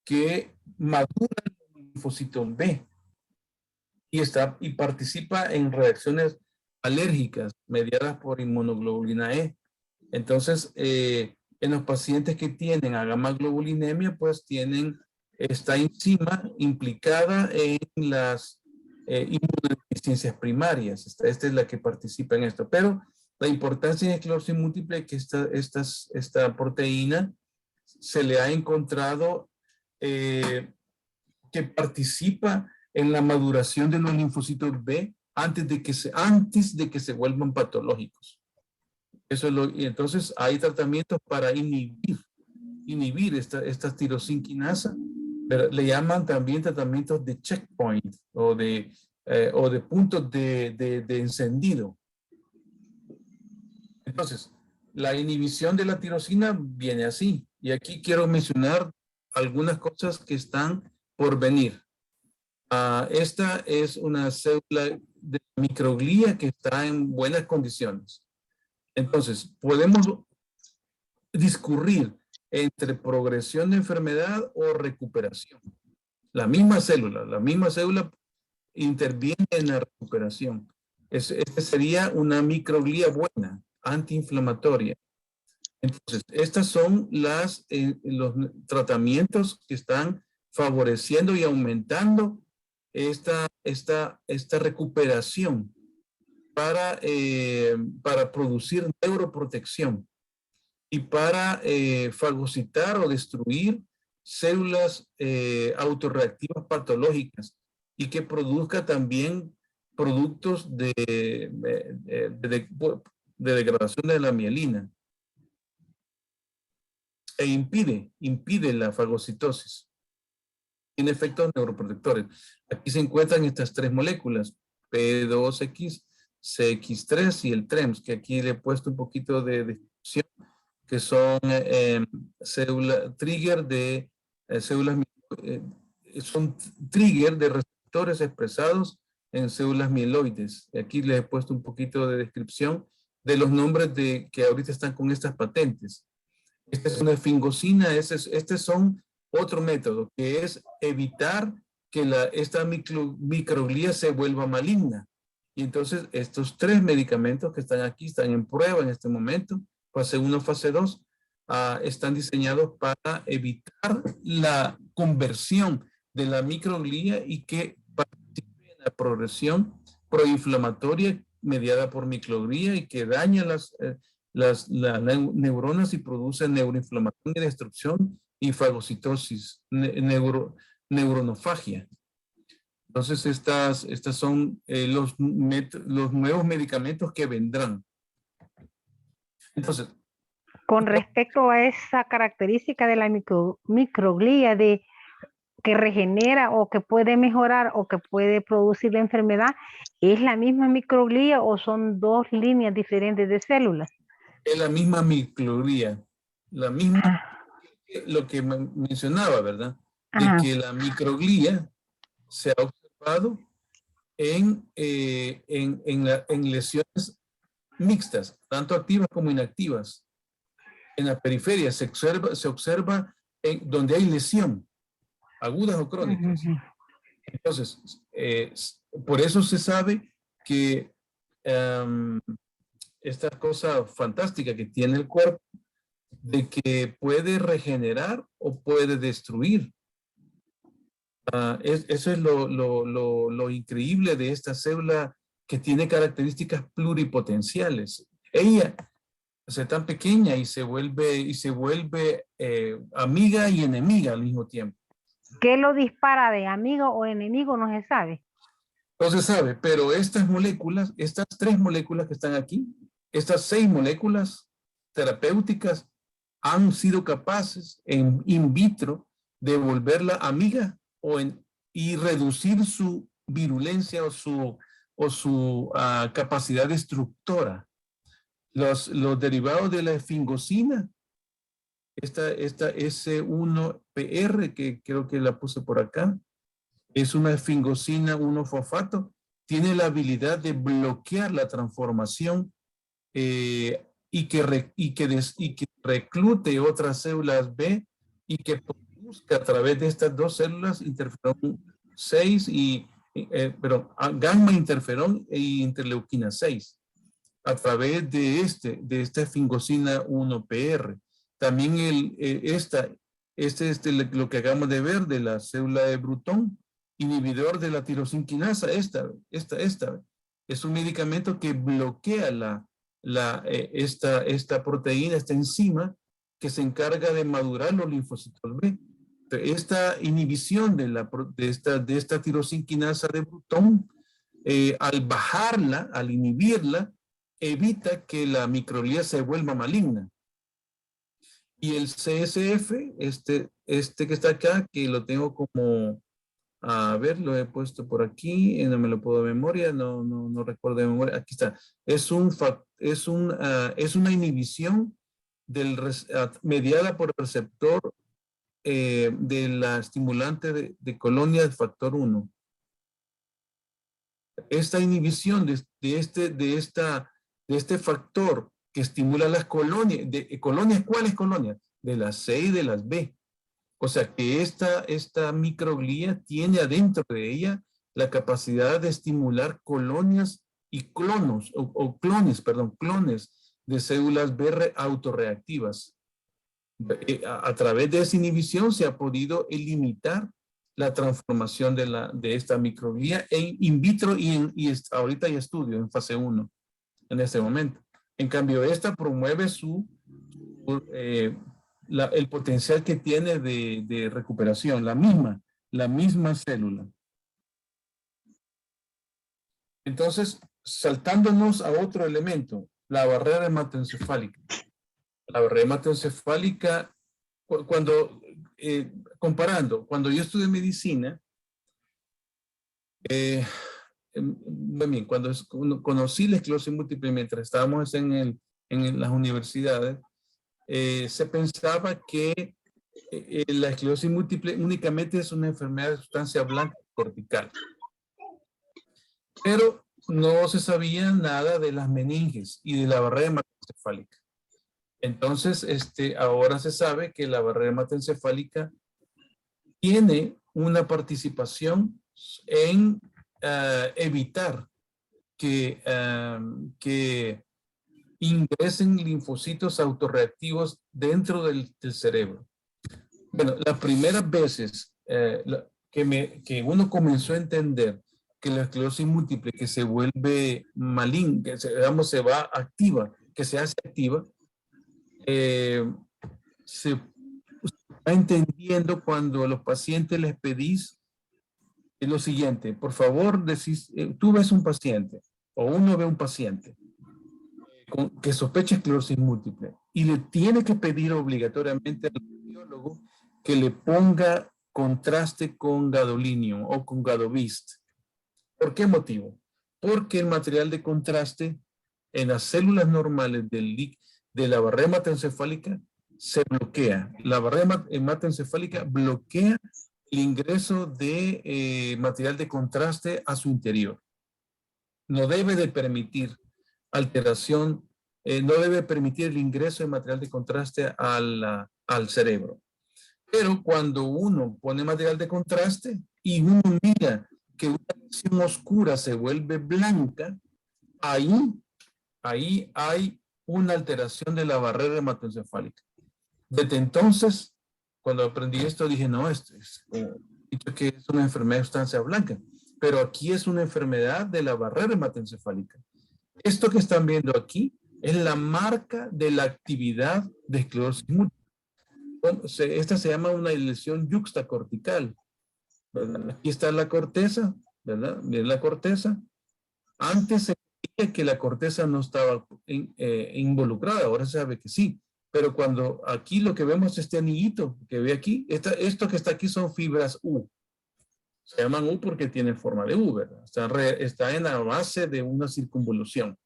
que madura el linfocito B y participa en reacciones alérgicas mediadas por inmunoglobulina E. Entonces, en los pacientes que tienen gamma-globulinemia, pues tienen esta enzima implicada en las inmunodeficiencias primarias. Esta es la que participa en esto. Pero la importancia de esclerosis múltiple es que esta proteína se le ha encontrado que participa en la maduración de los linfocitos B antes de que se vuelvan patológicos. Y entonces hay tratamientos para inhibir esta tirosinquinasa, pero le llaman también tratamientos de checkpoint o de puntos de encendido. Entonces, la inhibición de la tirosina viene así. Y aquí quiero mencionar algunas cosas que están por venir. Esta es una célula de microglía que está en buenas condiciones. Entonces, podemos discurrir entre progresión de enfermedad o recuperación. La misma célula interviene en la recuperación. Esta sería una microglía buena, antiinflamatoria. Entonces, estos son los tratamientos que están favoreciendo y aumentando esta recuperación para producir neuroprotección y para fagocitar o destruir células autorreactivas patológicas y que produzca también productos de degradación de la mielina e impide la fagocitosis. Tiene efectos neuroprotectores. Aquí se encuentran estas tres moléculas, P2X, CX3 y el TREMS, que aquí le he puesto un poquito de descripción, que son trigger de células, son trigger de receptores expresados en células mieloides. Aquí les he puesto un poquito de descripción de los nombres que ahorita están con estas patentes. Esta es una fingosina, este son otro método, que es evitar que esta microglía se vuelva maligna. Y entonces estos tres medicamentos que están aquí, están en prueba en este momento, fase 1, fase 2, están diseñados para evitar la conversión de la microglía y que participe en la progresión proinflamatoria mediada por microglía y que daña las neuronas y produce neuroinflamación y destrucción y fagocitosis, neuronofagia. Entonces, estas son los nuevos medicamentos que vendrán. Entonces, con respecto a esa característica de la microglía que regenera o que puede mejorar o que puede producir la enfermedad, ¿es la misma microglía o son dos líneas diferentes de células? Es la misma microglía, la misma, lo que mencionaba, ¿verdad? De que la microglía se ha observado en lesiones mixtas, tanto activas como inactivas. En la periferia se observa donde hay lesión, agudas o crónicas. Entonces, por eso se sabe que esta cosa fantástica que tiene el cuerpo, de que puede regenerar o puede destruir. Eso es lo increíble de esta célula que tiene características pluripotenciales. Ella es tan pequeña y se vuelve amiga y enemiga al mismo tiempo. ¿Qué lo dispara de amigo o enemigo? No se sabe. No se sabe, pero estas tres moléculas que están aquí, estas 6 moléculas terapéuticas han sido capaces in vitro de volverla amiga y reducir su virulencia o su capacidad destructora. Los derivados de la fingosina, esta S1PR, que creo que la puse por acá, es una fingosina 1-fosfato, tiene la habilidad de bloquear la transformación y que reclute otras células B y que produzca a través de estas dos células interferón 6 gamma interferón e interleuquina 6 a través de esta fingosina 1PR. También lo que acabamos de ver de la célula de Bruton, inhibidor de la tirosinquinasa, esta es un medicamento que bloquea esta proteína, esta enzima que se encarga de madurar los linfocitos B. Esta inhibición de esta tirosinquinasa de Bruton al bajarla, al inhibirla, evita que la microglía se vuelva maligna. Y el CSF, este que está acá, que lo tengo como, a ver, lo he puesto por aquí, no me lo puedo de memoria, no recuerdo de memoria, aquí está. Es una inhibición mediada por el receptor de la estimulante de colonia del factor 1. Esta inhibición de este factor que estimula las colonias, ¿colonias cuáles colonias? De las C y de las B. O sea que esta microglía tiene adentro de ella la capacidad de estimular colonias y clones de células B autorreactivas. A través de esa inhibición se ha podido limitar la transformación de esta microglía in vitro y ahorita hay estudio en fase 1 en este momento. En cambio, esta promueve el potencial que tiene de recuperación, la misma célula. Entonces, saltándonos a otro elemento, la barrera hematoencefálica. La barrera hematoencefálica, cuando yo estudié medicina, bien, cuando conocí la esclerosis múltiple mientras estábamos en las universidades, se pensaba que la esclerosis múltiple únicamente es una enfermedad de sustancia blanca cortical. Pero no se sabía nada de las meninges y de la barrera hematoencefálica. Entonces, ahora se sabe que la barrera hematoencefálica tiene una participación en evitar que ingresen linfocitos autorreactivos dentro del cerebro. Bueno, las primeras veces que uno comenzó a entender que la esclerosis múltiple que se vuelve maligna, que se va activa, que se hace activa, se va entendiendo cuando a los pacientes les pedís lo siguiente: por favor, decís, tú ves un paciente o uno ve un paciente que sospecha esclerosis múltiple y le tiene que pedir obligatoriamente al cardiólogo que le ponga contraste con gadolinium o con gadovist. ¿Por qué motivo? Porque el material de contraste en las células normales de la barrera hematoencefálica se bloquea. La barrera hematoencefálica bloquea el ingreso de material de contraste a su interior. No debe de permitir alteración, no debe permitir el ingreso de material de contraste al cerebro. Pero cuando uno pone material de contraste y uno mira que una lesión oscura se vuelve blanca, ahí hay una alteración de la barrera hematoencefálica. Desde entonces, cuando aprendí esto, dije, no, dicho que es una enfermedad de sustancia blanca, pero aquí es una enfermedad de la barrera hematoencefálica. Esto que están viendo aquí es la marca de la actividad de esclerosis múltiple. Esta se llama una lesión yuxtacortical, ¿verdad? Aquí está la corteza, ¿verdad? Miren la corteza. Antes se creía que la corteza no estaba involucrada, ahora se sabe que sí. Pero cuando aquí lo que vemos es este anillito que ve aquí, esto que está aquí son fibras U. Se llaman U porque tienen forma de U, ¿verdad? Está en la base de una circunvolución.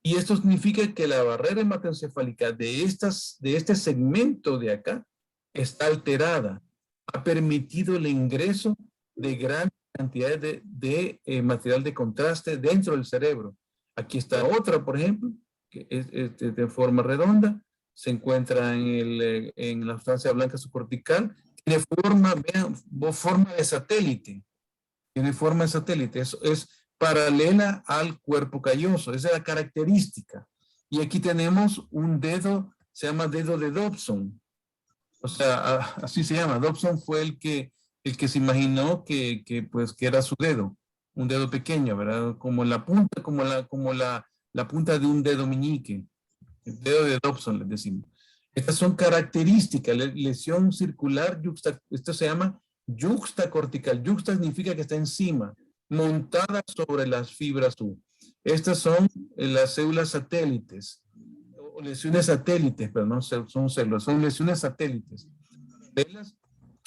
Y esto significa que la barrera hematoencefálica de este segmento de acá está alterada. Ha permitido el ingreso de gran cantidad de material de contraste dentro del cerebro. Aquí está otra, por ejemplo, que es de forma redonda, se encuentra en la sustancia blanca subcortical, tiene forma de satélite. Tiene forma de satélite, es paralela al cuerpo calloso, esa es la característica. Y aquí tenemos un dedo, se llama dedo de Dobson. O sea, así se llama. Dobson fue el que se imaginó que era su dedo, un dedo pequeño, ¿verdad? Como la punta, como la punta de un dedo meñique. El dedo de Dobson, les decimos. Estas son características, lesión circular, esto se llama yuxtacortical. Yuxta significa que está encima. montadas sobre las fibras U. Estas son las células satélites, o lesiones satélites, pero no son células, son lesiones satélites.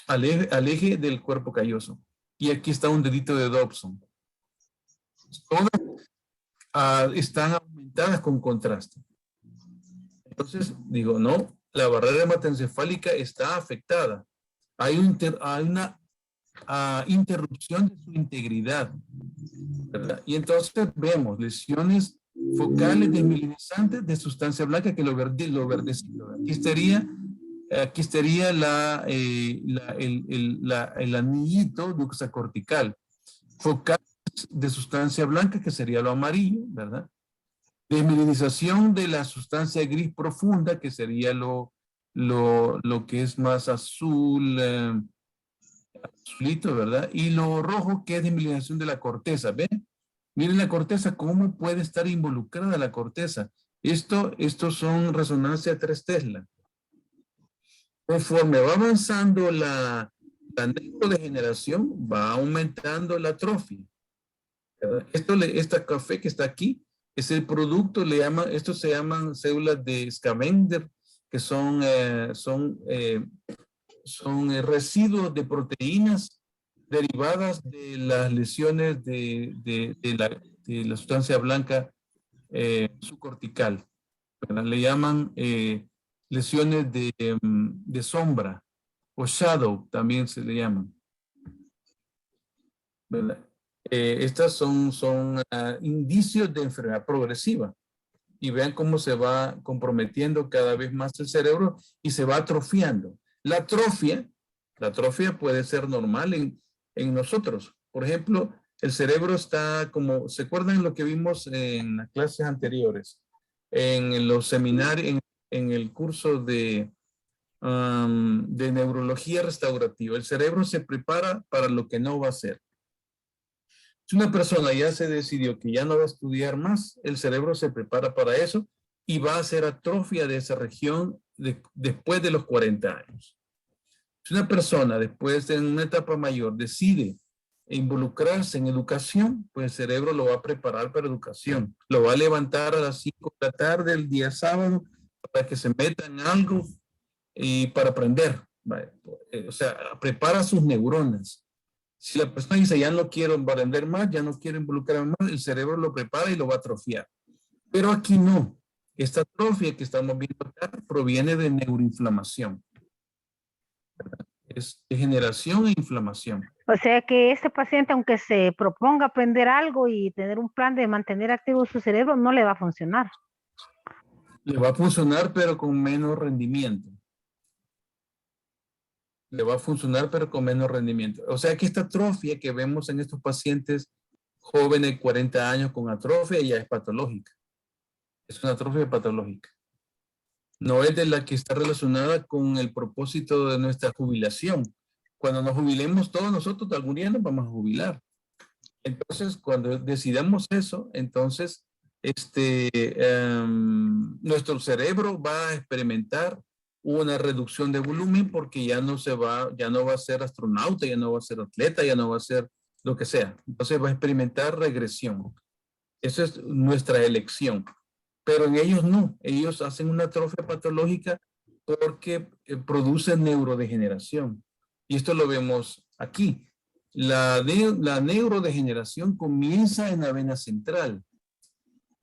Al eje del cuerpo calloso. Y aquí está un dedito de Dobson. Todas están aumentadas con contraste. Entonces, digo, no, la barrera hematoencefálica está afectada. Hay una interrupción de su integridad, ¿verdad? Y entonces vemos lesiones focales desmielinizantes de sustancia blanca que lo verdecito. Aquí estaría el anillito duxacortical. Focal de sustancia blanca, que sería lo amarillo, ¿verdad? Desmielinización de la sustancia gris profunda, que sería lo que es más azul, azulito, ¿verdad? Y lo rojo, que es desmielinización de la corteza. ¿Ven? Miren la corteza, cómo puede estar involucrada la corteza. Estos son resonancia 3 Tesla. Conforme va avanzando la neurodegeneración, va aumentando la atrofia. Esta café que está aquí es el producto, estos se llaman células de Scavender, que son residuos de proteínas derivadas de las lesiones de la sustancia blanca subcortical. Le llaman lesiones de sombra o shadow, también se le llaman. ¿Verdad? Estas son indicios de enfermedad progresiva. Y vean cómo se va comprometiendo cada vez más el cerebro y se va atrofiando. La atrofia puede ser normal en nosotros. Por ejemplo, el cerebro está como, ¿se acuerdan lo que vimos en las clases anteriores? En los seminarios, en el curso de neurología restaurativa. El cerebro se prepara para lo que no va a ser. Si una persona ya se decidió que ya no va a estudiar más, el cerebro se prepara para eso y va a hacer atrofia de esa región después de los 40 años. Si una persona después de una etapa mayor decide involucrarse en educación, pues el cerebro lo va a preparar para educación. Lo va a levantar a las 5 de la tarde el día sábado para que se meta en algo y para aprender. O sea, prepara sus neuronas. Si la persona dice, ya no quiero aprender más, ya no quiero involucrarme más, el cerebro lo prepara y lo va a atrofiar. Pero aquí no. Esta atrofia que estamos viendo acá proviene de neuroinflamación. Es degeneración e inflamación. O sea que este paciente, aunque se proponga aprender algo y tener un plan de mantener activo su cerebro, no le va a funcionar. Le va a funcionar, pero con menos rendimiento. Le va a funcionar, pero con menos rendimiento. O sea que esta atrofia que vemos en estos pacientes jóvenes de 40 años con atrofia ya es patológica. Es una atrofia patológica. No es de la que está relacionada con el propósito de nuestra jubilación. Cuando nos jubilemos todos nosotros, algún día nos vamos a jubilar. Entonces, cuando decidamos eso, entonces nuestro cerebro va a experimentar una reducción de volumen porque ya no va a ser astronauta, ya no va a ser atleta, ya no va a ser lo que sea. Entonces va a experimentar regresión. Esa es nuestra elección. Pero en ellos no. Ellos hacen una atrofia patológica porque producen neurodegeneración. Y esto lo vemos aquí. La neurodegeneración comienza en la vena central.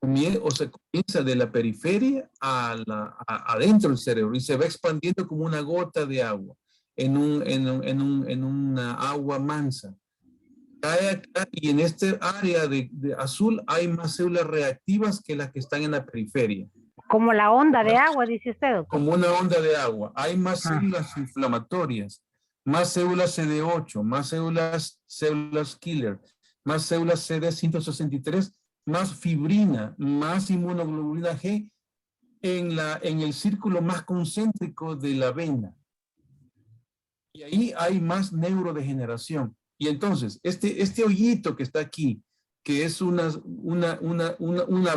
O se comienza de la periferia adentro del cerebro y se va expandiendo como una gota de agua en una agua mansa. Cae acá y en este área de azul hay más células reactivas que las que están en la periferia. Como la onda de agua, dice usted, doctor. Como una onda de agua. Hay más células inflamatorias, más células CD8, más células killer, más células CD163, más fibrina, más inmunoglobulina G en el círculo más concéntrico de la vena. Y ahí hay más neurodegeneración. Y entonces, este hoyito que está aquí, que es una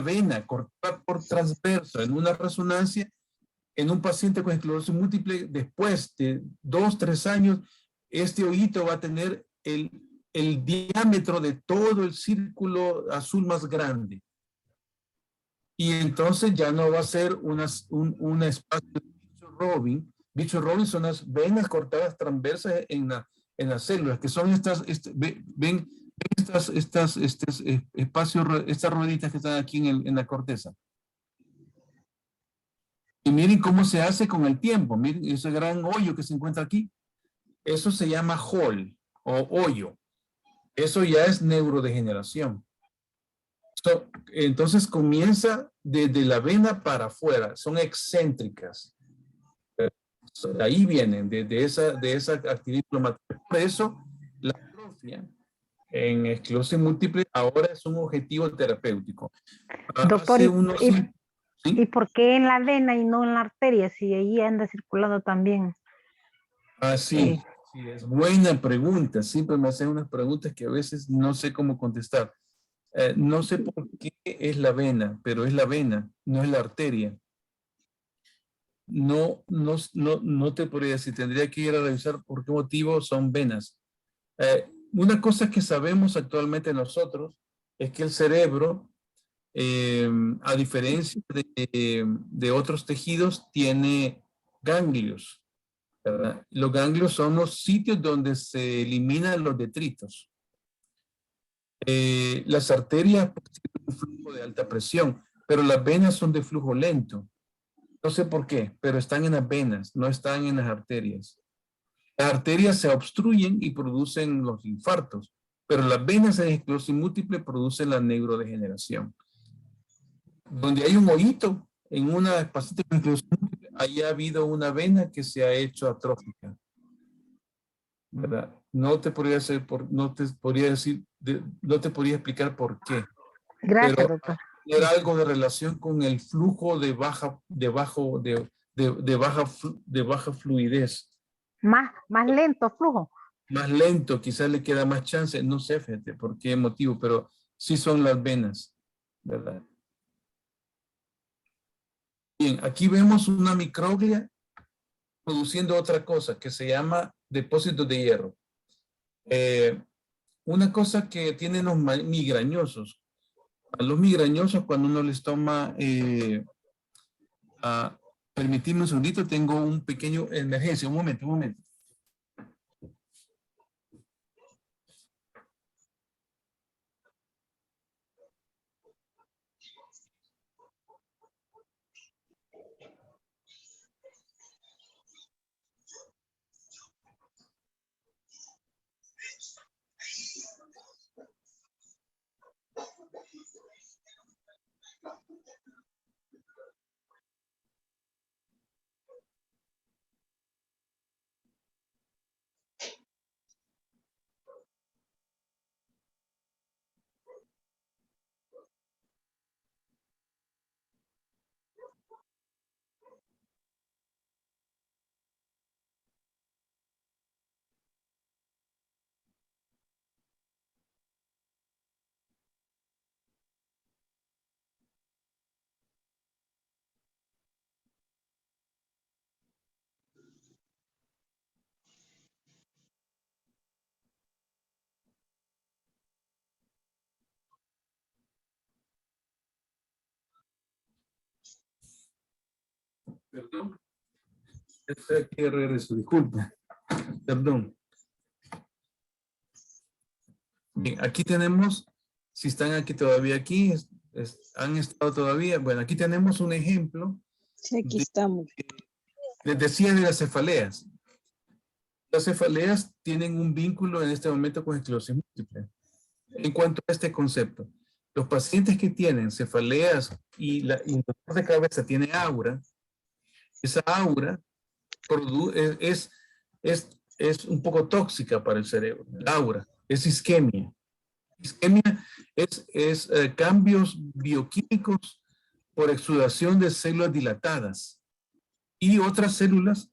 vena cortada por transverso en una resonancia, en un paciente con esclerosis múltiple, después de 2-3 años, este hoyito va a tener el diámetro de todo el círculo azul más grande. Y entonces ya no va a ser un espacio de bicho Robin. Bicho Robin son las venas cortadas transversas en las células, que son ven estos espacios, estas rueditas que están aquí en la corteza. Y miren cómo se hace con el tiempo. Miren ese gran hoyo que se encuentra aquí. Eso se llama hole o hoyo. Eso ya es neurodegeneración. Entonces comienza desde la vena para afuera. Son excéntricas. De ahí vienen, de esa actividad inflamatoria. Por eso, la atrofia en esclerosis múltiple ahora es un objetivo terapéutico. Doctor, Hace unos... ¿y ¿sí? por qué en la vena y no en la arteria? Si ahí anda circulando también. Sí, es buena pregunta. Siempre me hacen unas preguntas que a veces no sé cómo contestar. No sé por qué es la vena, pero es la vena, no es la arteria. No te podría decir, tendría que ir a revisar por qué motivo son venas. Una cosa que sabemos actualmente nosotros es que el cerebro, a diferencia de otros tejidos, tiene ganglios, ¿verdad? Los ganglios son los sitios donde se eliminan los detritos. Las arterias tienen un flujo de alta presión, pero las venas son de flujo lento. No sé por qué, pero están en las venas, no están en las arterias. Las arterias se obstruyen y producen los infartos, pero las venas en esclerosis múltiple producen la neurodegeneración. Donde hay un hoyito en una paciente con esclerosis múltiple, ahí ha habido una vena que se ha hecho atrófica, ¿verdad? No te podría explicar por qué. Gracias, Pero doctor. era algo de relación con el flujo de baja fluidez. Más lento flujo. Más lento, quizás le queda más chance, no sé, fíjate, por qué motivo, pero sí son las venas, ¿verdad? Bien, aquí vemos una microglia produciendo otra cosa que se llama depósitos de hierro. Una cosa que tienen los migrañosos. A los migrañosos, cuando uno les toma, permitidme un segundito, tengo un pequeño emergencia, un momento. Perdón. Estoy aquí de regreso, disculpa. Perdón. Bien, aquí tenemos, si están aquí todavía aquí, han estado todavía, bueno, aquí tenemos un ejemplo. Sí, aquí estamos. Les decía de las cefaleas. Las cefaleas tienen un vínculo en este momento con esclerosis múltiple. En cuanto a este concepto, los pacientes que tienen cefaleas y el dolor de cabeza tiene aura, esa aura es un poco tóxica para el cerebro. El aura es isquemia. Isquemia es cambios bioquímicos por exudación de células dilatadas y otras células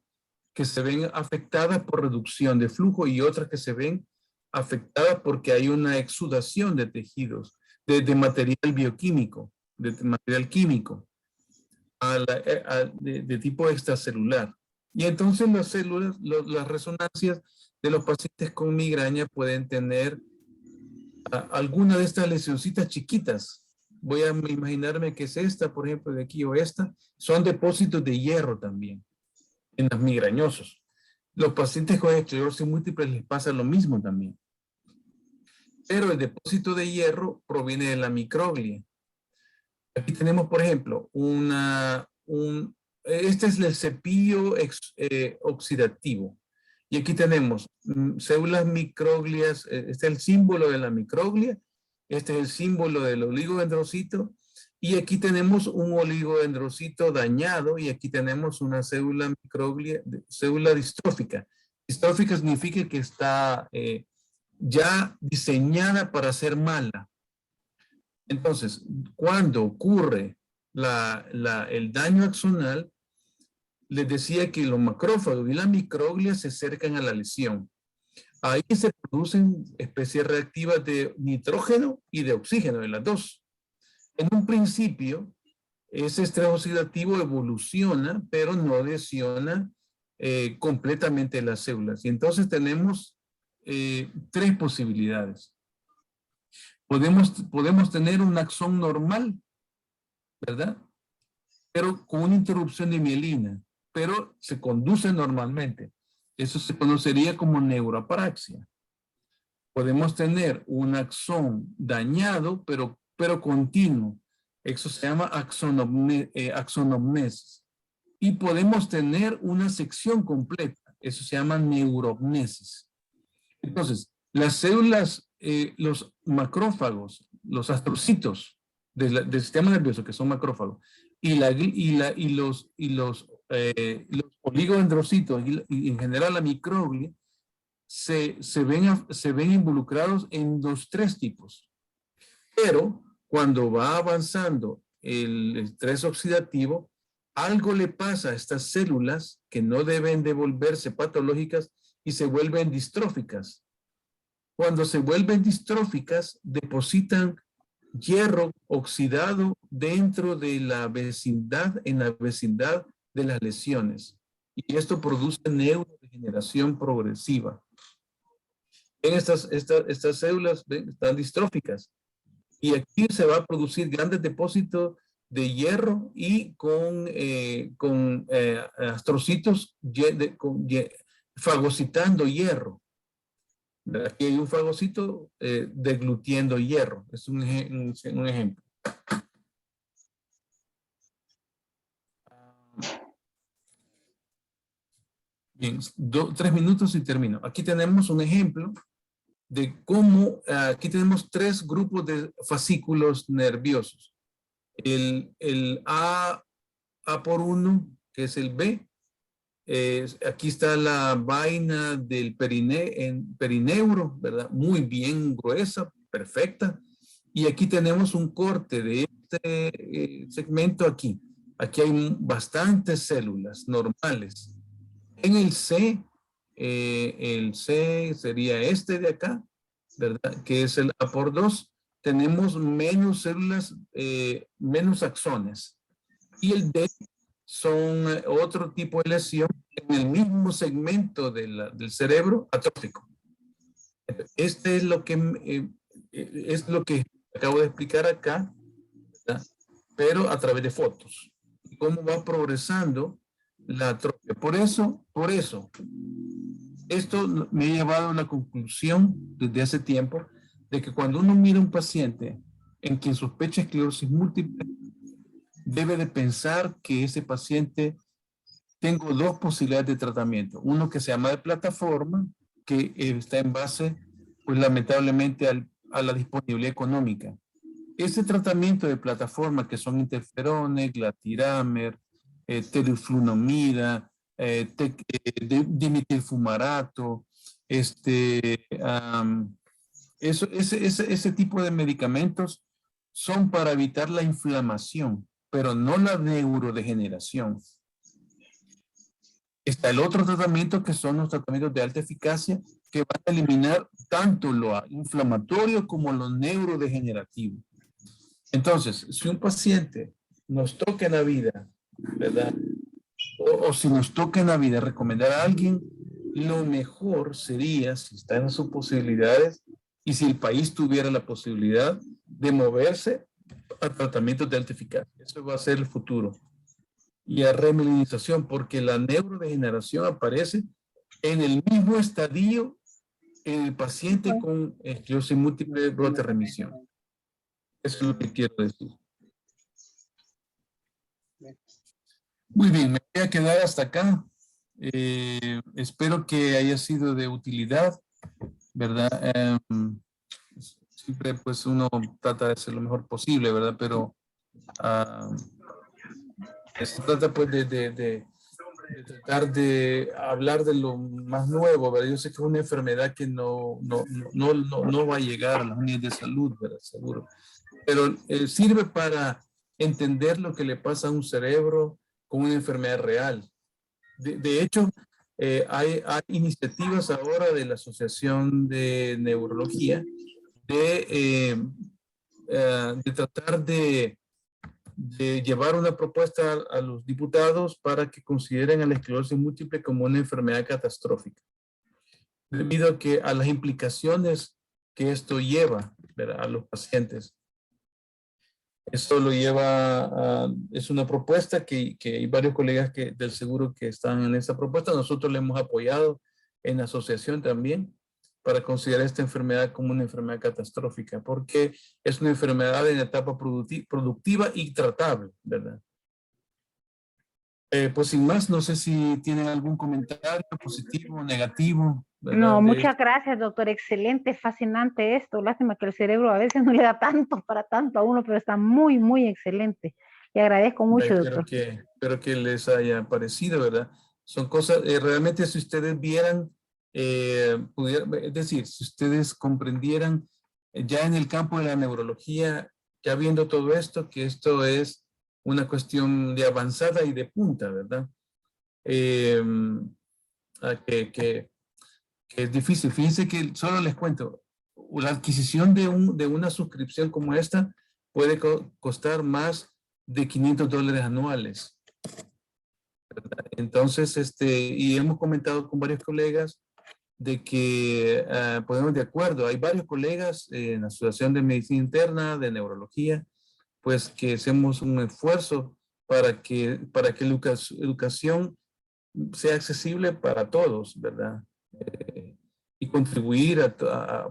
que se ven afectadas por reducción de flujo y otras que se ven afectadas porque hay una exudación de tejidos, de material bioquímico, de material químico, de tipo extracelular. Y entonces las células, las resonancias de los pacientes con migraña pueden tener alguna de estas lesioncitas chiquitas. Voy a imaginarme que es esta, por ejemplo, de aquí o esta. Son depósitos de hierro también en los migrañosos. Los pacientes con esclerosis múltiple les pasa lo mismo también. Pero el depósito de hierro proviene de la microglia. Aquí tenemos, por ejemplo, este es el cepillo oxidativo. Y aquí tenemos células microglias, este es el símbolo de la microglia, este es el símbolo del oligodendrocito, y aquí tenemos un oligodendrocito dañado, y aquí tenemos una célula microglia, célula distrófica. Distrófica significa que está ya diseñada para ser mala. Entonces, cuando ocurre el daño axonal, les decía que los macrófagos y la microglia se acercan a la lesión. Ahí se producen especies reactivas de nitrógeno y de oxígeno, de las dos. En un principio, ese estrés oxidativo evoluciona, pero no lesiona completamente las células. Y entonces tenemos tres posibilidades. Podemos tener un axón normal, ¿verdad? Pero con una interrupción de mielina, pero se conduce normalmente. Eso se conocería como neuroapraxia. Podemos tener un axón dañado, pero continuo. Eso se llama axonognesis. Y podemos tener una sección completa. Eso se llama neurognesis. Entonces, las células, los macrófagos, los astrocitos del sistema nervioso, que son macrófagos, y los oligodendrocitos y en general la microglia, se ven involucrados en los tres tipos. Pero cuando va avanzando el estrés oxidativo, algo le pasa a estas células que no deben de volverse patológicas y se vuelven distróficas. Cuando se vuelven distróficas, depositan hierro oxidado dentro de la vecindad, en la vecindad de las lesiones. Y esto produce neurodegeneración progresiva. En estas células están distróficas. Y aquí se va a producir grandes depósitos de hierro y con astrocitos fagocitando hierro. Aquí hay un fagocito deglutiendo hierro. Es un ejemplo. Bien, 3 minutos y termino. Aquí tenemos un ejemplo de cómo, aquí tenemos 3 grupos de fascículos nerviosos. El A por 1, que es el B. Aquí está la vaina del perineuro, ¿verdad? Muy bien gruesa, perfecta. Y aquí tenemos un corte de este segmento aquí. Aquí hay bastantes células normales. En el C sería este de acá, ¿verdad? Que es el A por 2. Tenemos menos células, menos axones. Y el D son otro tipo de lesión en el mismo segmento del cerebro atrófico. Este es lo que acabo de explicar acá, ¿verdad? Pero a través de fotos. Y cómo va progresando la atrofia. Por eso, esto me ha llevado a la conclusión desde hace tiempo de que cuando uno mira a un paciente en quien sospecha esclerosis múltiple, debe de pensar que ese paciente tengo 2 posibilidades de tratamiento. Uno que se llama de plataforma, que está en base, pues lamentablemente, a la disponibilidad económica. Ese tratamiento de plataforma, que son interferones, glatiramer, teriflunomida, dimetilfumarato, ese tipo de medicamentos son para evitar la inflamación, pero no la neurodegeneración. Está el otro tratamiento, que son los tratamientos de alta eficacia, que van a eliminar tanto lo inflamatorio como lo neurodegenerativo. Entonces, si un paciente nos toca en la vida, ¿verdad? O si nos toca en la vida recomendar a alguien, lo mejor sería, si están en sus posibilidades y si el país tuviera la posibilidad de moverse a tratamientos de alta eficacia. Eso va a ser el futuro. Y a remilinización, porque la neurodegeneración aparece en el mismo estadio en el paciente con esclerosis múltiple de brote remisión. Eso es lo que quiero decir. Muy bien, me voy a quedar hasta acá. Espero que haya sido de utilidad, ¿verdad? Siempre pues uno trata de hacer lo mejor posible, ¿verdad? Pero se trata pues de tratar de hablar de lo más nuevo, ¿verdad? Yo sé que es una enfermedad que no va a llegar a las unidades de salud, ¿verdad? Seguro. Pero sirve para entender lo que le pasa a un cerebro con una enfermedad real. De hecho, hay iniciativas ahora de la Asociación de Neurología de tratar de llevar una propuesta a los diputados para que consideren a la esclerosis múltiple como una enfermedad catastrófica, debido a las implicaciones que esto lleva, ¿verdad?, a los pacientes. Eso lo lleva es una propuesta que hay varios colegas del seguro que están en esa propuesta. Nosotros le hemos apoyado en la asociación también para considerar esta enfermedad como una enfermedad catastrófica, porque es una enfermedad en etapa productiva y tratable, ¿verdad? Pues sin más, no sé si tienen algún comentario positivo o negativo, ¿verdad? No, muchas gracias, doctor. Excelente, fascinante esto. Lástima que el cerebro a veces no le da tanto para tanto a uno, pero está muy, muy excelente. Le agradezco mucho, doctor. Espero que les haya parecido, ¿verdad? Son cosas, realmente si ustedes vieran, es decir, si ustedes comprendieran ya en el campo de la neurología, ya viendo todo esto, que esto es una cuestión de avanzada y de punta, ¿verdad? Que es difícil. Fíjense que solo les cuento, la adquisición de una suscripción como esta puede costar más de $500 anuales, ¿verdad? Entonces, y hemos comentado con varios colegas de que podemos de acuerdo. Hay varios colegas en la Asociación de Medicina Interna, de Neurología, pues que hacemos un esfuerzo para que la educación sea accesible para todos, ¿verdad? Y contribuir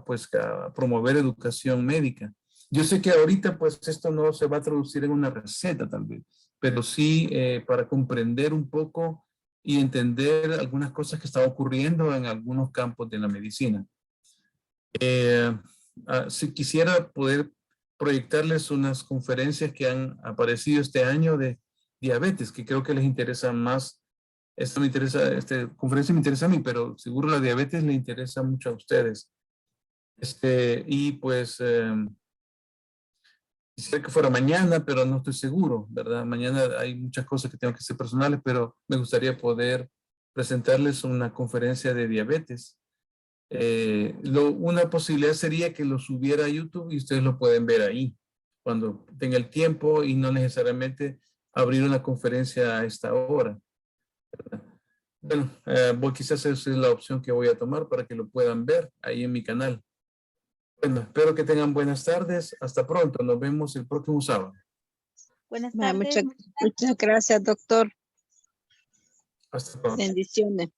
pues, a promover educación médica. Yo sé que ahorita pues esto no se va a traducir en una receta tal vez, pero sí para comprender un poco y entender algunas cosas que están ocurriendo en algunos campos de la medicina. Si quisiera poder proyectarles unas conferencias que han aparecido este año de diabetes, que creo que les interesa más. Esta conferencia me interesa a mí, pero seguro la diabetes le interesa mucho a ustedes. Y pues quisiera que fuera mañana, pero no estoy seguro, ¿verdad? Mañana hay muchas cosas que tengo que hacer personales, pero me gustaría poder presentarles una conferencia de diabetes. Una posibilidad sería que lo subiera a YouTube y ustedes lo pueden ver ahí cuando tenga el tiempo y no necesariamente abrir una conferencia a esta hora, ¿verdad? Bueno, quizás esa es la opción que voy a tomar para que lo puedan ver ahí en mi canal. Bueno, espero que tengan buenas tardes. Hasta pronto. Nos vemos el próximo sábado. Buenas tardes. Muchas gracias, doctor. Hasta pronto. Bendiciones.